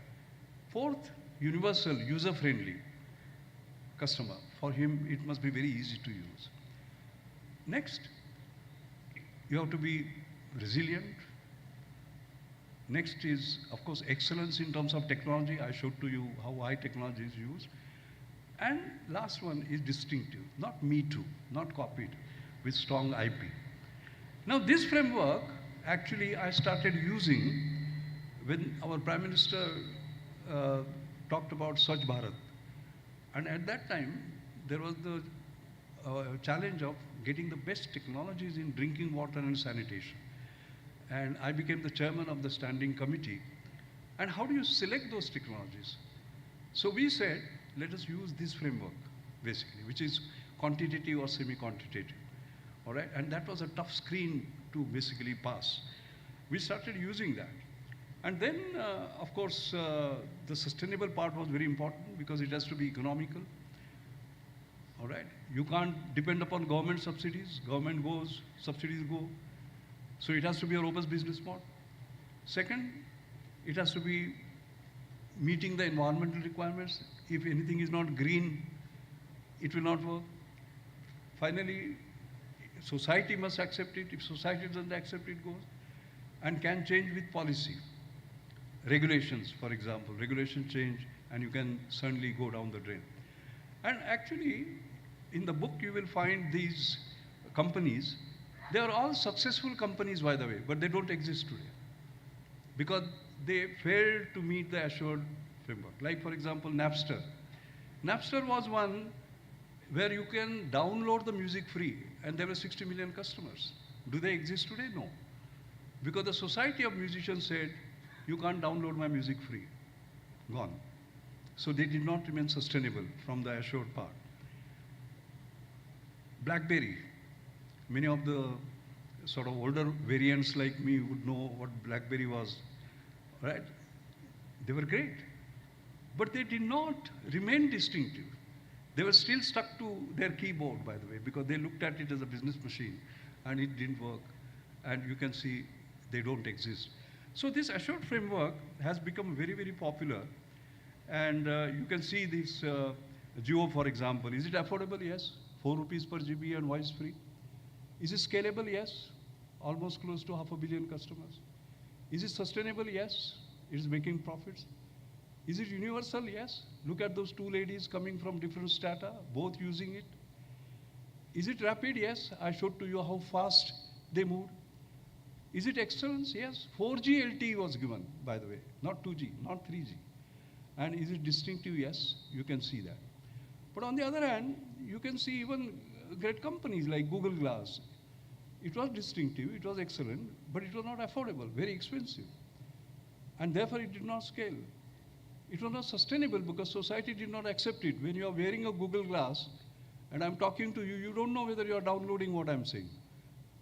Fourth, universal, user-friendly customer. For him, it must be very easy to use. Next, you have to be resilient. Next is, of course, excellence in terms of technology. I showed to you how high technology is used. And last one is distinctive, not me too, not copied, with strong IP. Now this framework, actually I started using when our Prime Minister talked about Swachh Bharat. And at that time, there was the challenge of getting the best technologies in drinking water and sanitation. And I became the chairman of the standing committee. And how do you select those technologies? So we said, let us use this framework, basically, which is quantitative or semi-quantitative, all right? And that was a tough screen to basically pass. We started using that. And then, of course, the sustainable part was very important because it has to be economical, all right? You can't depend upon government subsidies. Government goes, subsidies go. So it has to be a robust business model. Second, it has to be meeting the environmental requirements. If anything is not green, it will not work. Finally, society must accept it. If society doesn't accept it, it goes. And can change with policy. Regulations, for example, regulation change, and you can certainly go down the drain. And actually, in the book, you will find these companies. They are all successful companies, by the way, but they don't exist today because they failed to meet the assured framework. Like, for example, Napster. Napster was one where you can download the music free, and there were 60 million customers. Do they exist today? No. Because the Society of Musicians said, you can't download my music free. Gone. So they did not remain sustainable from the assured part. BlackBerry. Many of the sort of older variants like me would know what BlackBerry was, right? They were great, but they did not remain distinctive. They were still stuck to their keyboard, by the way, because they looked at it as a business machine and it didn't work. And you can see they don't exist. So this assured framework has become very, very popular. And you can see this Jio, for example. Is it affordable? Yes. 4 rupees per GB and voice free. Is it scalable? Yes. Almost close to 500 million customers. Is it sustainable? Yes. It is making profits. Is it universal? Yes. Look at those two ladies coming from different strata, both using it. Is it rapid? Yes. I showed to you how fast they moved. Is it excellence? Yes. 4G LTE was given, by the way, not 2G, not 3G. And is it distinctive? Yes. You can see that. But on the other hand, you can see even great companies like Google Glass. It was distinctive, it was excellent, but it was not affordable, very expensive. And therefore it did not scale. It was not sustainable because society did not accept it. When you are wearing a Google Glass and I'm talking to you, you don't know whether you are downloading what I'm saying.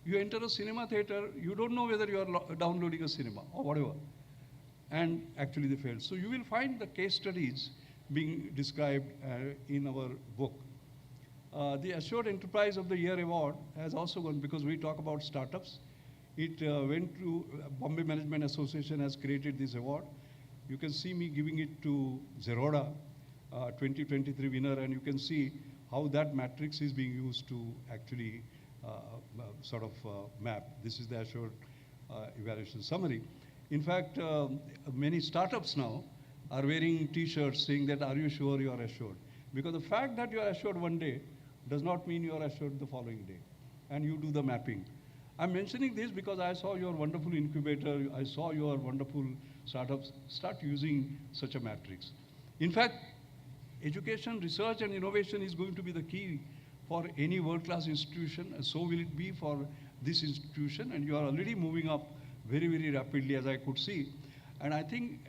You enter a cinema theater, you don't know whether you are downloading a cinema or whatever. And actually they failed. So you will find the case studies being described in our book. The Assured Enterprise of the Year award has also gone, because we talk about startups. It went to Bombay Management Association has created this award. You can see me giving it to Zerodha, 2023 winner, and you can see how that matrix is being used to actually map. This is the Assured evaluation summary. In fact, many startups now are wearing t-shirts saying that, are you sure you are assured? Because the fact that you are assured one day does not mean you are assured the following day. And you do the mapping. I'm mentioning this because I saw your wonderful incubator, I saw your wonderful startups start using such a matrix. In fact, education, research and innovation is going to be the key for any world-class institution, and so will it be for this institution, and you are already moving up very, very rapidly, as I could see. And I think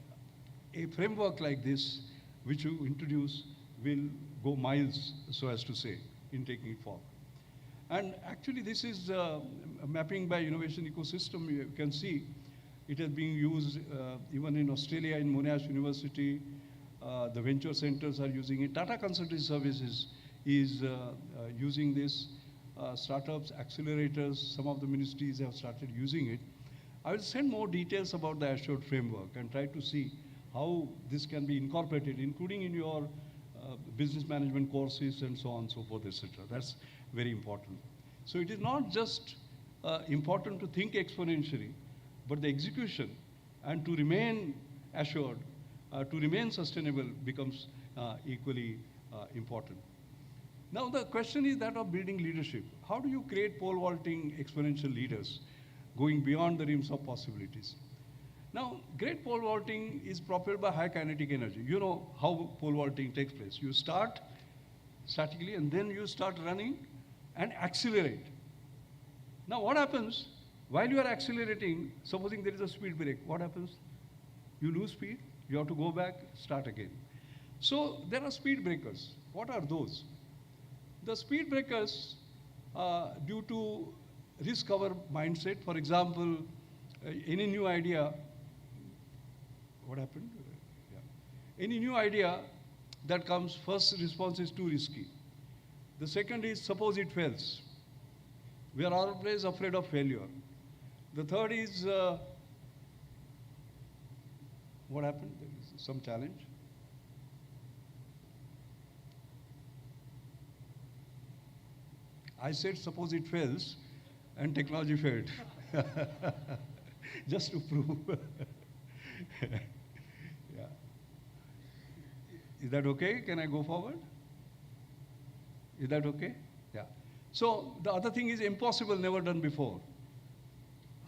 a framework like this, which you introduce, will go miles, so as to say, in taking it forward. And actually, this is mapping by innovation ecosystem. You can see it is being used even in Australia, in Monash University. The venture centers are using it. Tata Consultancy Services is using this. Startups, accelerators, some of the ministries have started using it. I will send more details about the assured framework and try to see how this can be incorporated, including in your business management courses and so on and so forth, etc. That's very important. So it is not just important to think exponentially, but the execution and to remain assured, to remain sustainable becomes equally important. Now the question is that of building leadership. How do you create pole vaulting exponential leaders going beyond the realms of possibilities? Now, great pole vaulting is propelled by high kinetic energy. You know how pole vaulting takes place. You start statically and then you start running and accelerate. Now what happens? While you are accelerating, supposing there is a speed break, what happens? You lose speed, you have to go back, start again. So there are speed breakers. What are those? The speed breakers, due to risk-aver mindset, for example, any new idea, what happened? Yeah. Any new idea that comes, first response is too risky. The second is, suppose it fails. We are always afraid of failure. The third is, what happened? There is some challenge. I said, suppose it fails, and technology failed. Just to prove. Yeah. Is that okay? Can I go forward? Is that okay? Yeah. So the other thing is impossible, never done before.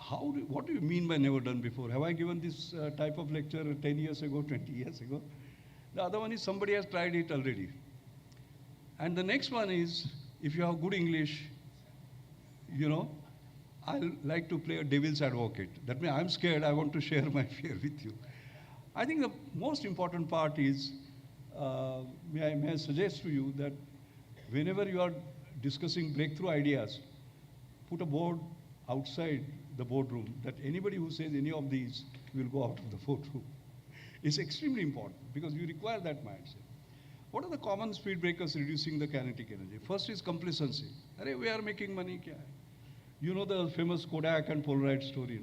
What do you mean by never done before? Have I given this type of lecture 10 years ago, 20 years ago? The other one is somebody has tried it already. And the next one is, if you have good English, you know, I like to play a devil's advocate. That means I'm scared, I want to share my fear with you. I think the most important part is, may I suggest to you that whenever you are discussing breakthrough ideas, put a board outside the boardroom that anybody who says any of these will go out of the boardroom. It's extremely important because you require that mindset. What are the common speed breakers reducing the kinetic energy? First is complacency. Arey, we are making money. Kya hai? You know the famous Kodak and Polaroid story,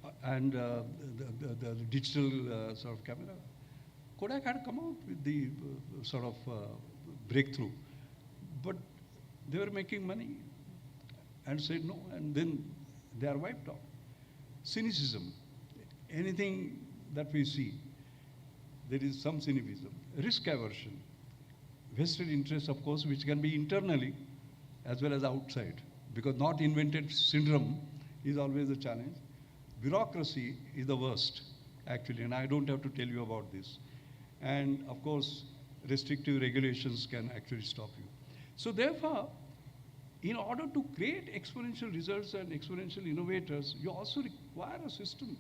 no? And the digital sort of camera. Kodak had come out with the sort of breakthrough, but they were making money and said no, and then they are wiped out. Cynicism. Anything that we see, there is some cynicism. Risk aversion. Vested interest, of course, which can be internally as well as outside, because not invented syndrome is always a challenge. Bureaucracy is the worst, actually, and I don't have to tell you about this. And of course, restrictive regulations can actually stop you. So therefore, in order to create exponential results and exponential innovators, you also require a system,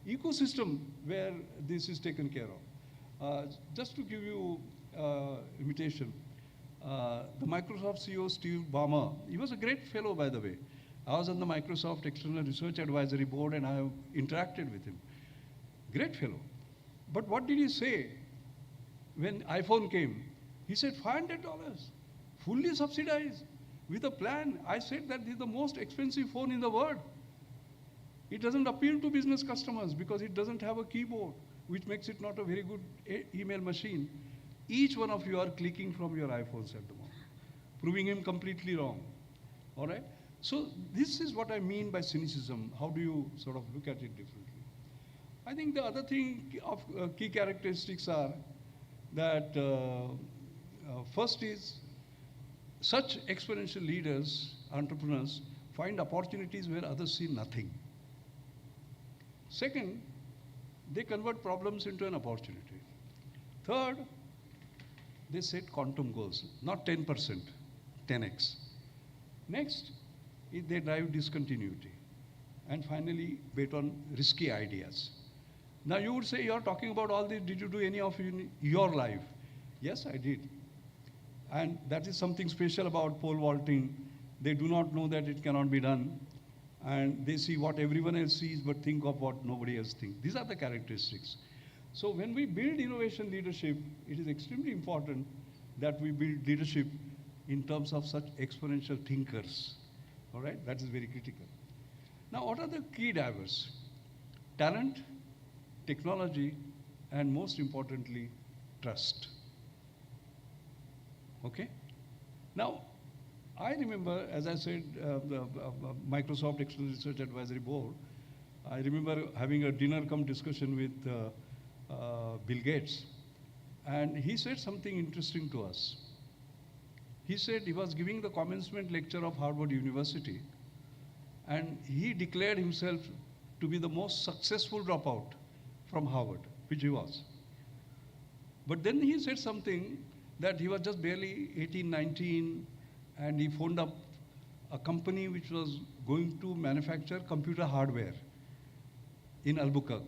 ecosystem where this is taken care of. Just to give you imitation, the Microsoft CEO, Steve Ballmer, he was a great fellow, by the way. I was on the Microsoft External Research Advisory Board and I have interacted with him. Great fellow. But what did he say when iPhone came? He said, $500, fully subsidized, with a plan. I said that this is the most expensive phone in the world. It doesn't appeal to business customers because it doesn't have a keyboard, which makes it not a very good email machine. Each one of you are clicking from your iPhones at the moment, proving him completely wrong. All right? So this is what I mean by cynicism. How do you sort of look at it differently? I think the other thing of key characteristics are that first is such exponential leaders entrepreneurs find opportunities where others see nothing. Second, they convert problems into an opportunity. Third, they set quantum goals, not 10%, 10x. Next, they drive discontinuity. And finally, bet on risky ideas. Now you would say, you're talking about all this, did you do any of it in your life? Yes, I did. And that is something special about pole vaulting. They do not know that it cannot be done. And they see what everyone else sees, but think of what nobody else thinks. These are the characteristics. So when we build innovation leadership, it is extremely important that we build leadership in terms of such exponential thinkers. All right, that is very critical. Now, what are the key drivers? Talent, technology, and most importantly, trust. Okay? Now, I remember, as I said, the Microsoft External Research Advisory Board, I remember having a dinner come discussion with Bill Gates, and he said something interesting to us. He said he was giving the commencement lecture of Harvard University, and he declared himself to be the most successful dropout from Harvard, which he was. But then he said something that he was just barely 18, 19, and he phoned up a company which was going to manufacture computer hardware in Albuquerque.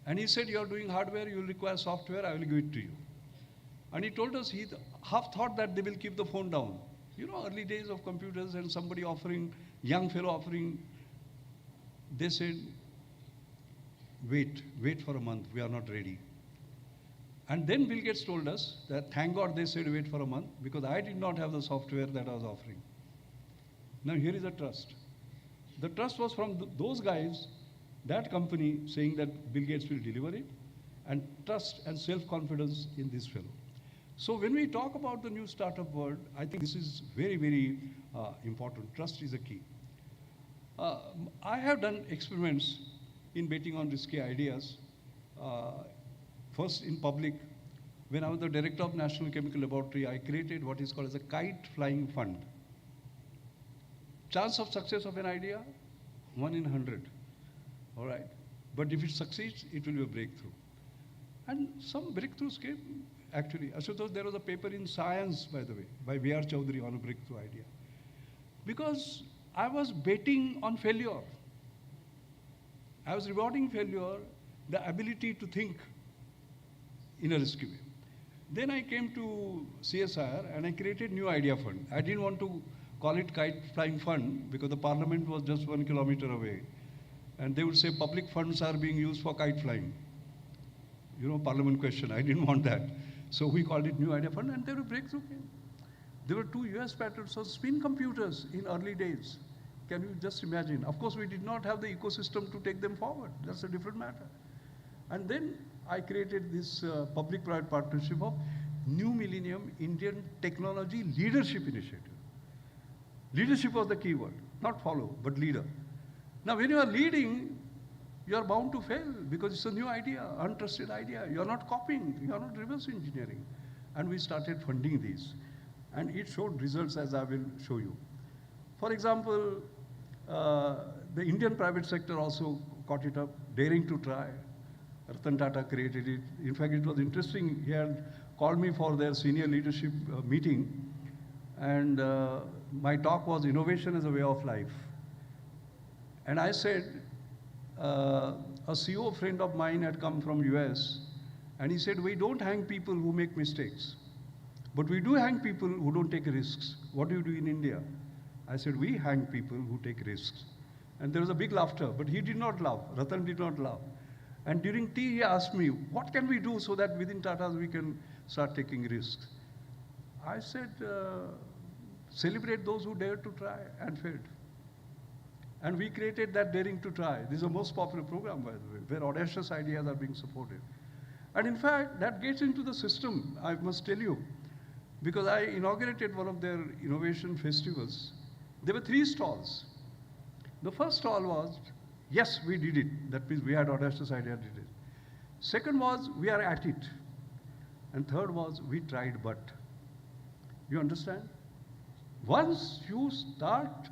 And he said, you're doing hardware, you will require software, I will give it to you. And he told us he half thought that they will keep the phone down. You know, early days of computers and somebody offering, young fellow offering, they said, wait for a month, we are not ready. And then Bill Gates told us that thank God they said wait for a month because I did not have the software that I was offering. Now here is the trust. The trust was from those guys, that company saying that Bill Gates will deliver it, and trust and self-confidence in this fellow. So when we talk about the new startup world, I think this is very, very important. Trust is a key. I have done experiments in betting on risky ideas. First in public, when I was the director of National Chemical Laboratory, I created what is called as a kite flying fund. Chance of success of an idea, 1 in 100. All right. But if it succeeds, it will be a breakthrough. And some breakthroughs came, actually. Ashutosh, there was a paper in Science, by the way, by V.R. Chowdhury on a breakthrough idea. Because I was betting on failure. I was rewarding failure, the ability to think in a risky way. Then I came to CSIR and I created new idea fund. I didn't want to call it kite flying fund because the parliament was just 1 kilometer away. And they would say public funds are being used for kite flying. You know, parliament question, I didn't want that. So we called it new idea fund and there were breakthrough came. There were 2 US patents on spin computers in early days. Can you just imagine? Of course, we did not have the ecosystem to take them forward. That's a different matter. And then I created this public-private partnership of New Millennium Indian Technology Leadership Initiative. Leadership was the key word, not follow, but leader. Now, when you are leading, you are bound to fail because it's a new idea, untrusted idea. You are not copying, you are not reverse engineering. And we started funding these. And it showed results as I will show you. For example, the Indian private sector also caught it up, daring to try. Ratan Tata created it. In fact, it was interesting. He had called me for their senior leadership meeting. And my talk was innovation as a way of life. And I said, a CEO friend of mine had come from US. And he said, we don't hang people who make mistakes. But we do hang people who don't take risks. What do you do in India? I said, we hang people who take risks. And there was a big laughter, but he did not laugh. Ratan did not laugh. And during tea, he asked me, what can we do so that within Tata's we can start taking risks? I said, celebrate those who dared to try and failed. And we created that daring to try. This is the most popular program, by the way, where audacious ideas are being supported. And in fact, that gets into the system, I must tell you, because I inaugurated one of their innovation festivals. There were 3 stalls. The first stall was, yes, we did it. That means we had audacious idea, did it. Second was, we are at it. And third was, we tried but. You understand? once you start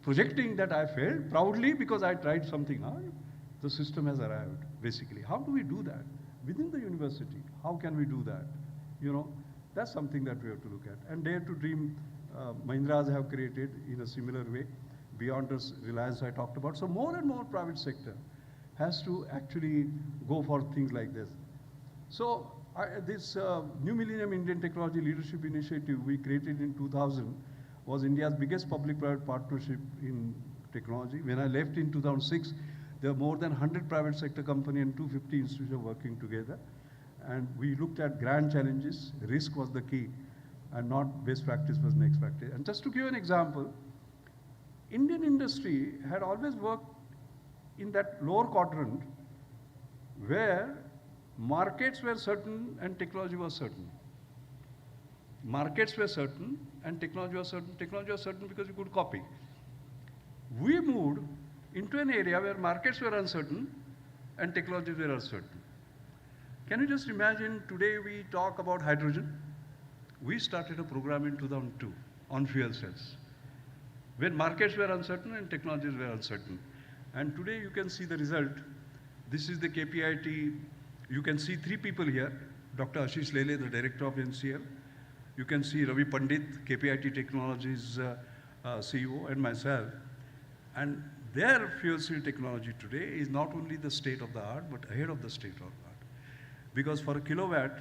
projecting that I failed proudly because I tried something hard, the system has arrived, basically. How do we do that? Within the university, how can we do that? You know, that's something that we have to look at. And Dare to Dream, Mahindras have created in a similar way. Beyond us, Reliance I talked about. So more and more private sector has to actually go for things like this. So this New Millennium Indian Technology Leadership Initiative we created in 2000 was India's biggest public-private partnership in technology. When I left in 2006, there were more than 100 private sector companies and 250 institutions working together. And we looked at grand challenges. Risk was the key, and not best practice was next practice. And just to give an example, Indian industry had always worked in that lower quadrant where markets were certain and technology was certain. Markets were certain and technology was certain. Technology was certain because you could copy. We moved into an area where markets were uncertain and technologies were uncertain. Can you just imagine today we talk about hydrogen? We started a program in 2002 on fuel cells, when markets were uncertain and technologies were uncertain. And today you can see the result. This is the KPIT. You can see three people here, Dr. Ashish Lele, the director of NCL. You can see Ravi Pandit, KPIT Technologies CEO, and myself. And their fuel cell technology today is not only the state of the art, but ahead of the state of the art. Because for a kilowatt,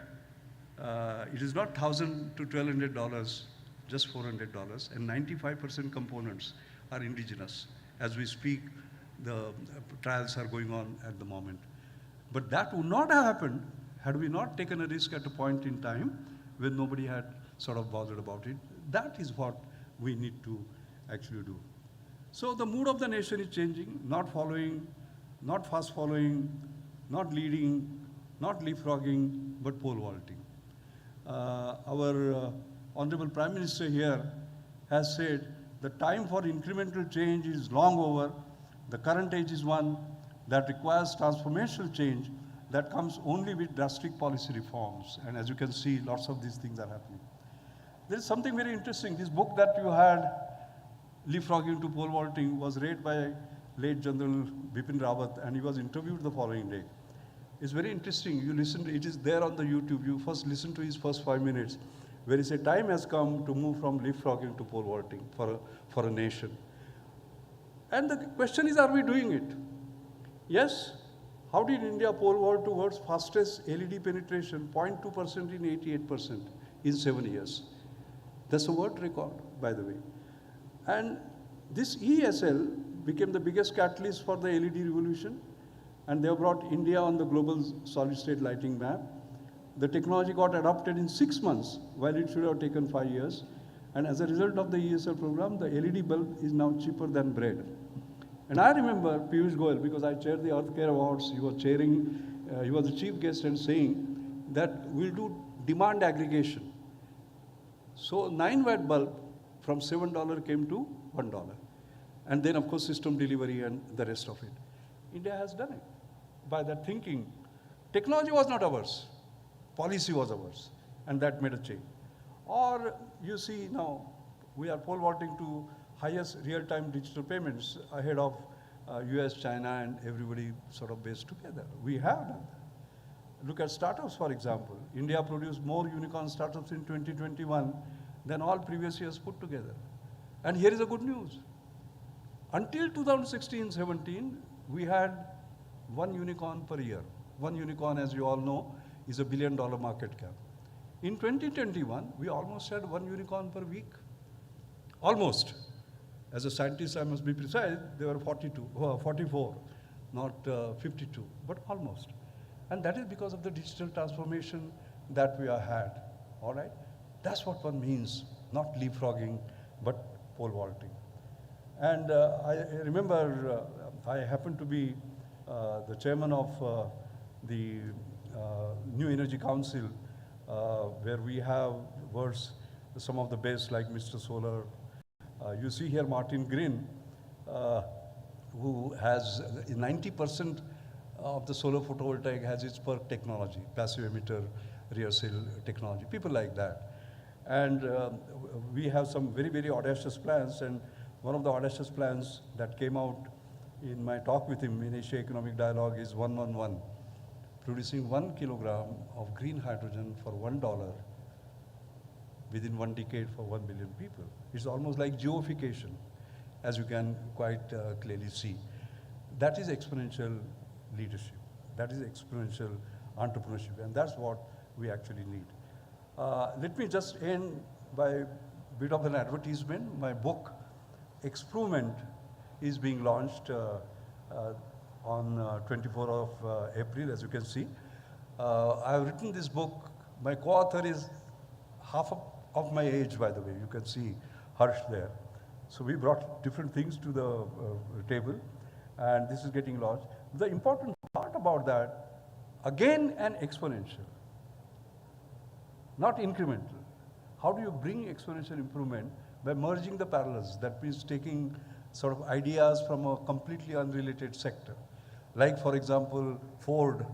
it is not $1,000 to $1,200, just $400, and 95% components are indigenous. As we speak, the trials are going on at the moment. But that would not have happened had we not taken a risk at a point in time when nobody had sort of bothered about it. That is what we need to actually do. So the mood of the nation is changing, not following, not fast following, not leading, not leapfrogging, but pole vaulting. Our Honorable Prime Minister here has said the time for incremental change is long over. The current age is one that requires transformational change that comes only with drastic policy reforms. And as you can see, lots of these things are happening. There is something very interesting. This book that you had, Leapfrogging to Pole Vaulting, was read by late General Bipin Rawat, and he was interviewed the following day. It's very interesting. You listen, it is there on the YouTube. You first listen to his first 5 minutes, where he said, time has come to move from leapfrogging to pole vaulting for a nation. And the question is, are we doing it? Yes. How did India pole vault towards fastest LED penetration, 0.2% in 88% in 7 years? That's a world record, by the way. And this ESL became the biggest catalyst for the LED revolution, and they have brought India on the global solid-state lighting map. The technology got adopted in 6 months, while it should have taken 5 years. And as a result of the ESL program, the LED bulb is now cheaper than bread. And I remember Piyush Goyal, because I chaired the Earth Care Awards, he was chairing, he was the chief guest and saying that we'll do demand aggregation. So 9-watt bulb from $7 came to $1. And then of course system delivery and the rest of it. India has done it by that thinking. Technology was not ours, policy was ours, and that made a change. Or you see now, we are pole vaulting to highest real-time digital payments ahead of US, China, and everybody sort of based together. We have done that. Look at startups, for example. India produced more unicorn startups in 2021 than all previous years put together. And here is the good news. Until 2016-17, we had 1 unicorn per year. 1 unicorn, as you all know, is $1 billion market cap. In 2021, we almost had 1 unicorn per week. Almost. As a scientist, I must be precise, there were 44, not 52, but almost. And that is because of the digital transformation that we have had, all right? That's what one means, not leapfrogging, but pole vaulting. And I remember I happened to be the chairman of the New Energy Council, where we have words, some of the best like Mr. Solar. You see here Martin Green, who has 90% of the solar photovoltaic has its PERC technology, passive emitter rear cell technology, people like that. And we have some very, very audacious plans. And one of the audacious plans that came out in my talk with him in Asia Economic Dialogue is 111, producing 1 kilogram of green hydrogen for $1 within 1 decade for 1 billion people. It's almost like geoification, as you can quite clearly see. That is exponential leadership. That is exponential entrepreneurship, and that's what we actually need. Let me just end by a bit of an advertisement. My book, Experiment, is being launched on 24th of April, as you can see. I have written this book. My co-author is half of my age, by the way. You can see Harsh there. So we brought different things to the table, and this is getting launched. The important part about that, again, an exponential, not incremental. How do you bring exponential improvement? By merging the parallels. That means taking sort of ideas from a completely unrelated sector. Like, for example, Ford.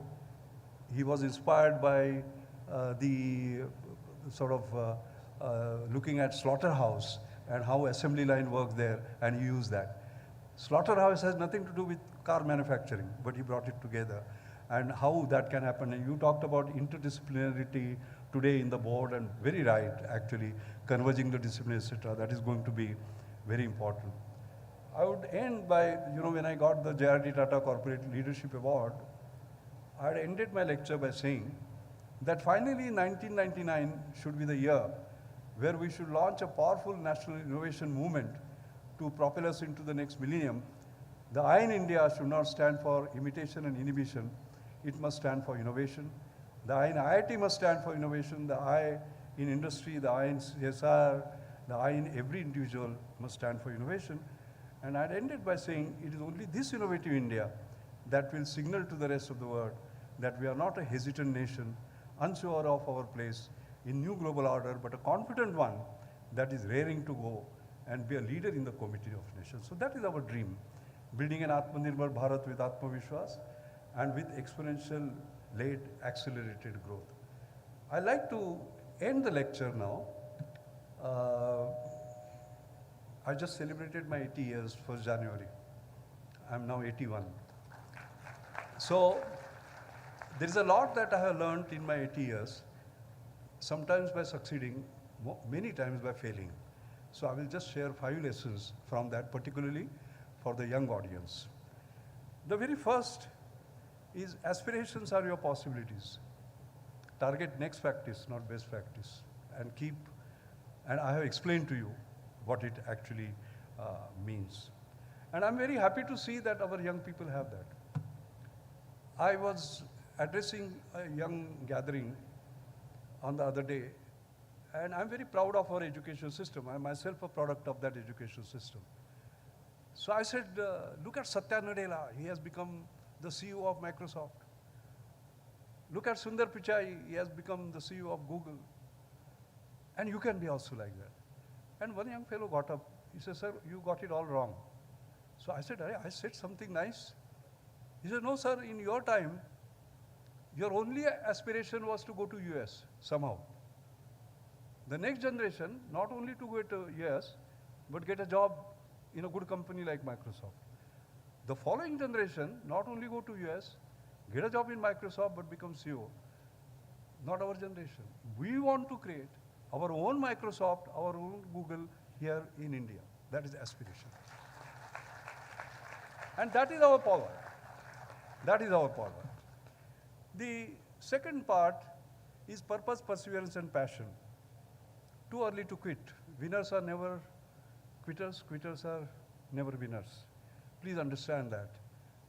He was inspired by the sort of looking at slaughterhouse and how assembly line worked there, and he used that. Slaughterhouse has nothing to do with car manufacturing, but he brought it together, and how that can happen. And you talked about interdisciplinarity today in the board, and very right, actually, converging the disciplines, etc. That is going to be very important. I would end by, when I got the JRD Tata Corporate Leadership Award, I had ended my lecture by saying that finally 1999 should be the year where we should launch a powerful national innovation movement to propel us into the next millennium. The I in India should not stand for imitation and inhibition. It must stand for innovation. The I in IIT must stand for innovation. The I in industry, the I in CSR, the I in every individual must stand for innovation. And I'd ended by saying it is only this innovative India that will signal to the rest of the world that we are not a hesitant nation, unsure of our place in new global order, but a confident one that is raring to go and be a leader in the community of nations. So that is our dream, building an Atmanirbhar Bharat with Atma Vishwas and with exponential led accelerated growth. I'd like to end the lecture now. I just celebrated my 80 years, 1st January. I'm now 81. So there is a lot that I have learned in my 80 years, sometimes by succeeding, many times by failing. So I will just share 5 lessons from that, particularly for the young audience. The very first is aspirations are your possibilities. Target next practice, not best practice. And I have explained to you what it actually means. And I'm very happy to see that our young people have that. I was addressing a young gathering on the other day, and I'm very proud of our education system. I'm myself a product of that education system. So I said, look at Satya Nadella. He has become the CEO of Microsoft. Look at Sundar Pichai. He has become the CEO of Google. And you can be also like that. And one young fellow got up. He said, sir, you got it all wrong. So I said, I said something nice. He said, no, sir, in your time, your only aspiration was to go to US somehow. The next generation, not only to go to US, but get a job in a good company like Microsoft. The following generation, not only go to US, get a job in Microsoft, but become CEO. Not our generation. We want to create our own Microsoft, our own Google here in India. That is aspiration. And that is our power. That is our power. The second part is purpose, perseverance, and passion. Too early to quit. Winners are never quitters. Quitters are never winners. Please understand that.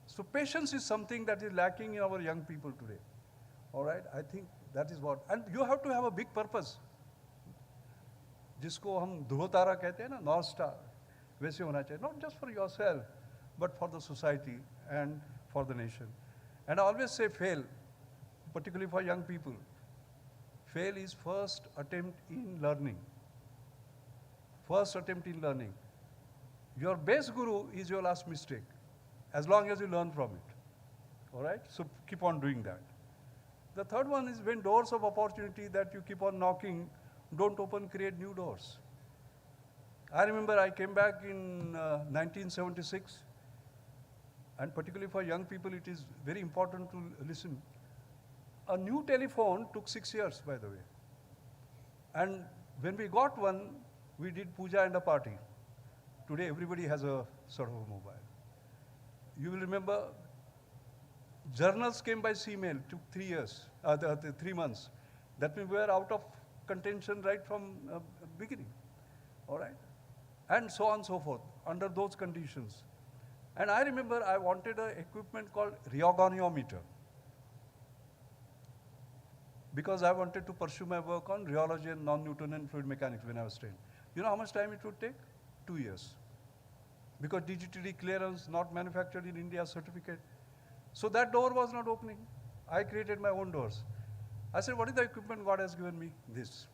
So patience is something that is lacking in our young people today. All right? I think that is what. And you have to have a big purpose. जिसको हम ध्रुव तारा कहते हैं ना, north star, वैसे होना चाहिए. Not just for yourself, but for the society and for the nation. And I always say fail, particularly for young people. Fail is first attempt in learning. First attempt in learning. Your best guru is your last mistake, as long as you learn from it. All right? So keep on doing that. The third one is when doors of opportunity that you keep on knocking don't open, create new doors. I remember I came back in 1976, and particularly for young people, it is very important to listen. A new telephone took 6 years, by the way. And when we got one, we did puja and a party. Today, everybody has a sort of a mobile. You will remember, journals came by C-mail, took 3 years, 3 months. That means we were out of contention right from beginning, all right? And so on and so forth, under those conditions. And I remember I wanted an equipment called rheogoniometer, because I wanted to pursue my work on rheology and non-Newtonian fluid mechanics when I was trained. You know how much time it would take? 2 years. Because DGTD clearance, not manufactured in India certificate. So that door was not opening. I created my own doors. I said, what is the equipment God has given me? This.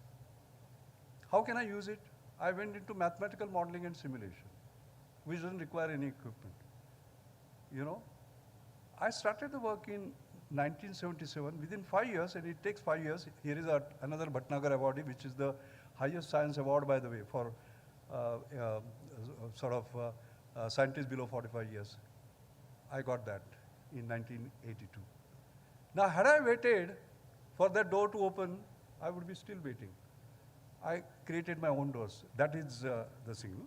How can I use it? I went into mathematical modeling and simulation, which doesn't require any equipment. You know, I started the work in 1977. Within 5 years, and it takes 5 years, here is another Bhatnagar awardee, which is the highest science award, by the way, for scientists below 45 years. I got that in 1982. Now, had I waited for that door to open, I would be still waiting. I created my own doors. That is the signal.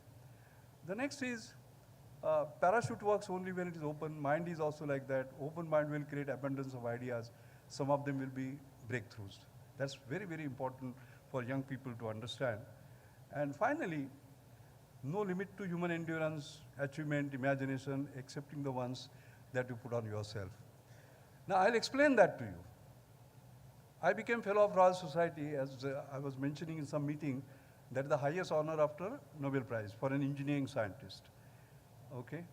The next is parachute works only when it is open. Mind is also like that. Open mind will create abundance of ideas. Some of them will be breakthroughs. That's very, very important for young people to understand. And finally, no limit to human endurance, achievement, imagination, excepting the ones that you put on yourself. Now, I'll explain that to you. I became Fellow of Royal Society, as I was mentioning in some meeting, that is the highest honor after Nobel Prize for an engineering scientist. Okay?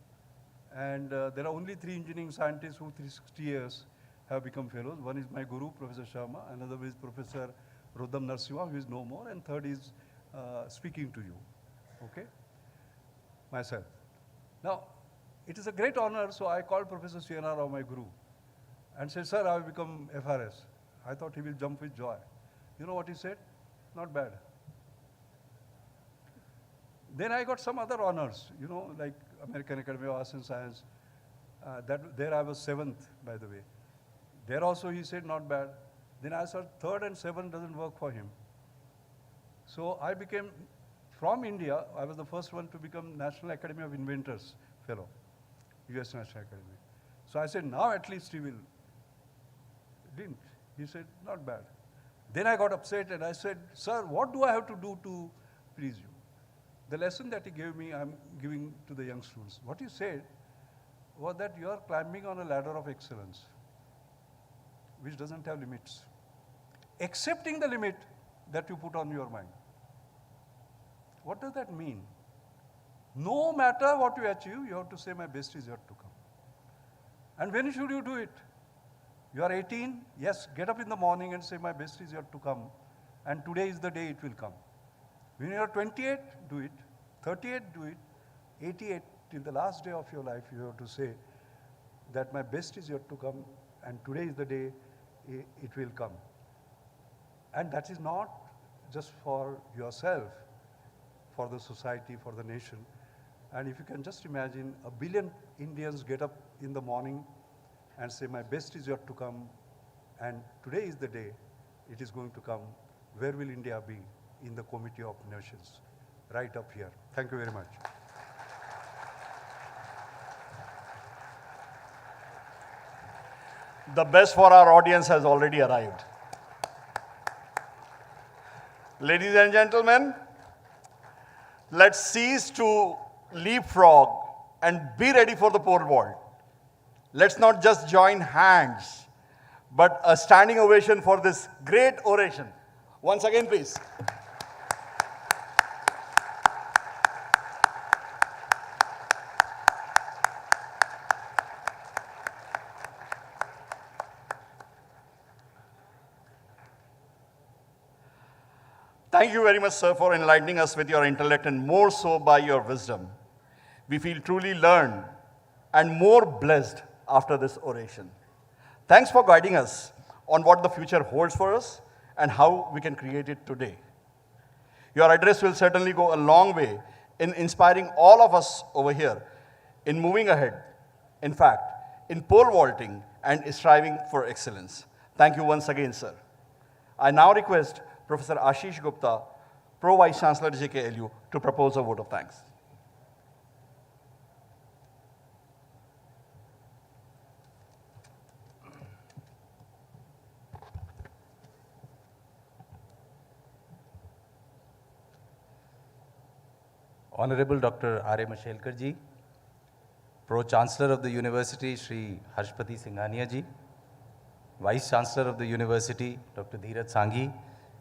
And there are only 3 engineering scientists who 360 years have become fellows. One is my guru, Professor Sharma. Another is Professor Rodam Narasimha, who is no more. And third is speaking to you. Okay? Myself. Now, it is a great honor, so I called Professor CNR Rao, my guru, and said, sir, I have become FRS. I thought he will jump with joy. You know what he said? Not bad. Then I got some other honors, you know, like American Academy of Arts and Science. There I was 7th, by the way. There also he said, not bad. Then I saw 3rd and 7th doesn't work for him. So I became, from India, I was the first one to become National Academy of Inventors Fellow, US National Academy. So I said, now at least he will. Didn't. He said, not bad. Then I got upset and I said, sir, what do I have to do to please you? The lesson that he gave me, I'm giving to the young students. What he said was that you are climbing on a ladder of excellence, which doesn't have limits. Accepting the limit that you put on your mind. What does that mean? No matter what you achieve, you have to say, my best is yet to come. And when should you do it? You are 18, yes, get up in the morning and say, my best is yet to come. And today is the day it will come. When you are 28, do it. 38, do it. 88, till the last day of your life, you have to say that my best is yet to come, and today is the day it will come. And that is not just for yourself, for the society, for the nation. And if you can just imagine, 1 billion Indians get up in the morning and say, my best is yet to come, and today is the day it is going to come. Where will India be in the Committee of Nations? Right up here. Thank you very much. The best for our audience has already arrived. Ladies and gentlemen, let's cease to leapfrog and be ready for the pole vault. Let's not just join hands, but a standing ovation for this great oration. Once again, please. Thank you very much, sir, for enlightening us with your intellect and more so by your wisdom. We feel truly learned and more blessed after this oration. Thanks for guiding us on what the future holds for us and how we can create it today. Your address will certainly go a long way in inspiring all of us over here in moving ahead, in fact, in pole vaulting and striving for excellence. Thank you once again, sir. I now request Professor Ashish Gupta, Pro Vice Chancellor JKLU, to propose a vote of thanks. Honorable Dr. R.A. Mashelkar ji, Pro-Chancellor of the University, Shri Harshpati Singhania ji, Vice Chancellor of the University, Dr. Dheeraj Sanghi,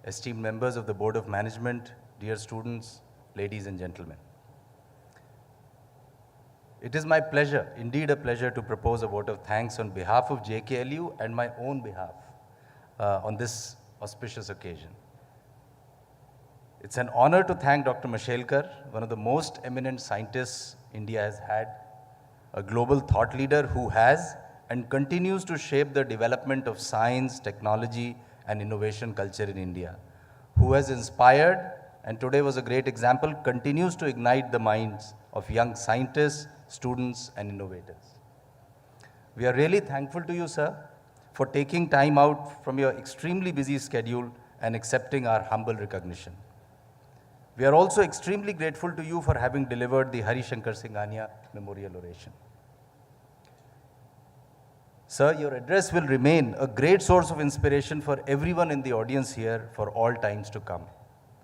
esteemed members of the Board of Management, dear students, ladies and gentlemen. It is my pleasure, indeed a pleasure, to propose a vote of thanks on behalf of JKLU and my own behalf on this auspicious occasion. It's an honor to thank Dr. Mashelkar, one of the most eminent scientists India has had, a global thought leader who has and continues to shape the development of science, technology, and innovation culture in India, who has inspired, and today was a great example, continues to ignite the minds of young scientists, students, and innovators. We are really thankful to you, sir, for taking time out from your extremely busy schedule and accepting our humble recognition. We are also extremely grateful to you for having delivered the Hari Shankar Singhania Memorial Oration. Sir, your address will remain a great source of inspiration for everyone in the audience here for all times to come.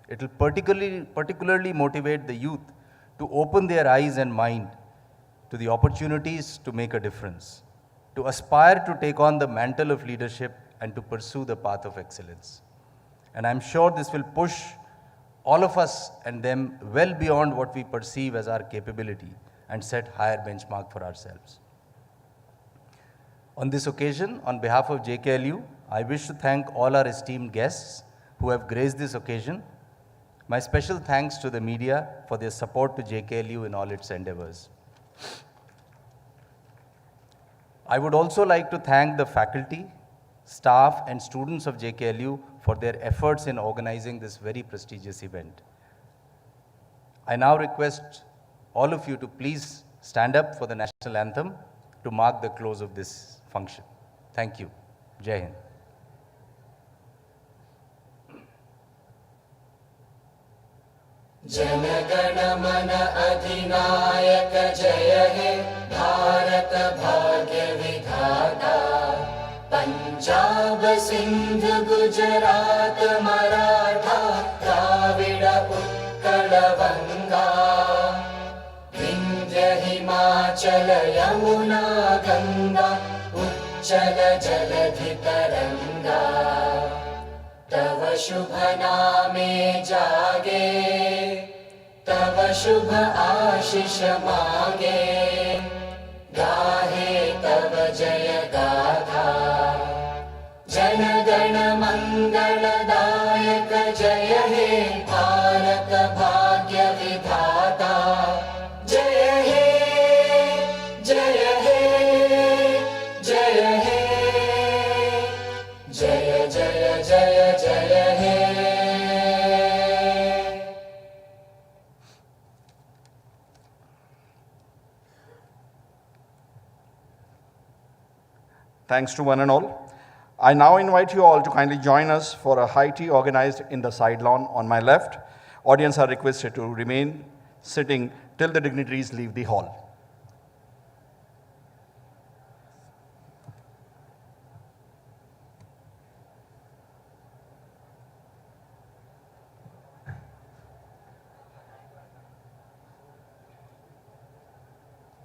It will particularly motivate the youth to open their eyes and mind to the opportunities to make a difference, to aspire to take on the mantle of leadership and to pursue the path of excellence. And I'm sure this will push all of us and them well beyond what we perceive as our capability and set higher benchmark for ourselves. On this occasion, on behalf of JKLU, I wish to thank all our esteemed guests who have graced this occasion. My special thanks to the media for their support to JKLU in all its endeavors. I would also like to thank the faculty, staff, and students of JKLU for their efforts in organizing this very prestigious event. I now request all of you to please stand up for the national anthem to mark the close of this function. Thank you. Jai Hind. Jana Mana Adhinayaka Jaya He Bharat Bhagya Vidhata Punjab Sindh Gujarat Maratha Dravida Utkala Vanga Vindhya Himachala Yamuna Ganga Uchchala Jaladhi Taranga तव शुभ नामे जागे तव शुभ आशीष मांगे गाहे तव जय गाथा जन गण मंगलदायक जय हे भारत भाग्य विधाता जय हे जय हे जय हे जय जय जय जय हे Thanks to one and all. I now invite you all to kindly join us for a high tea organized in the side lawn on my left. Audience are requested to remain sitting till the dignitaries leave the hall.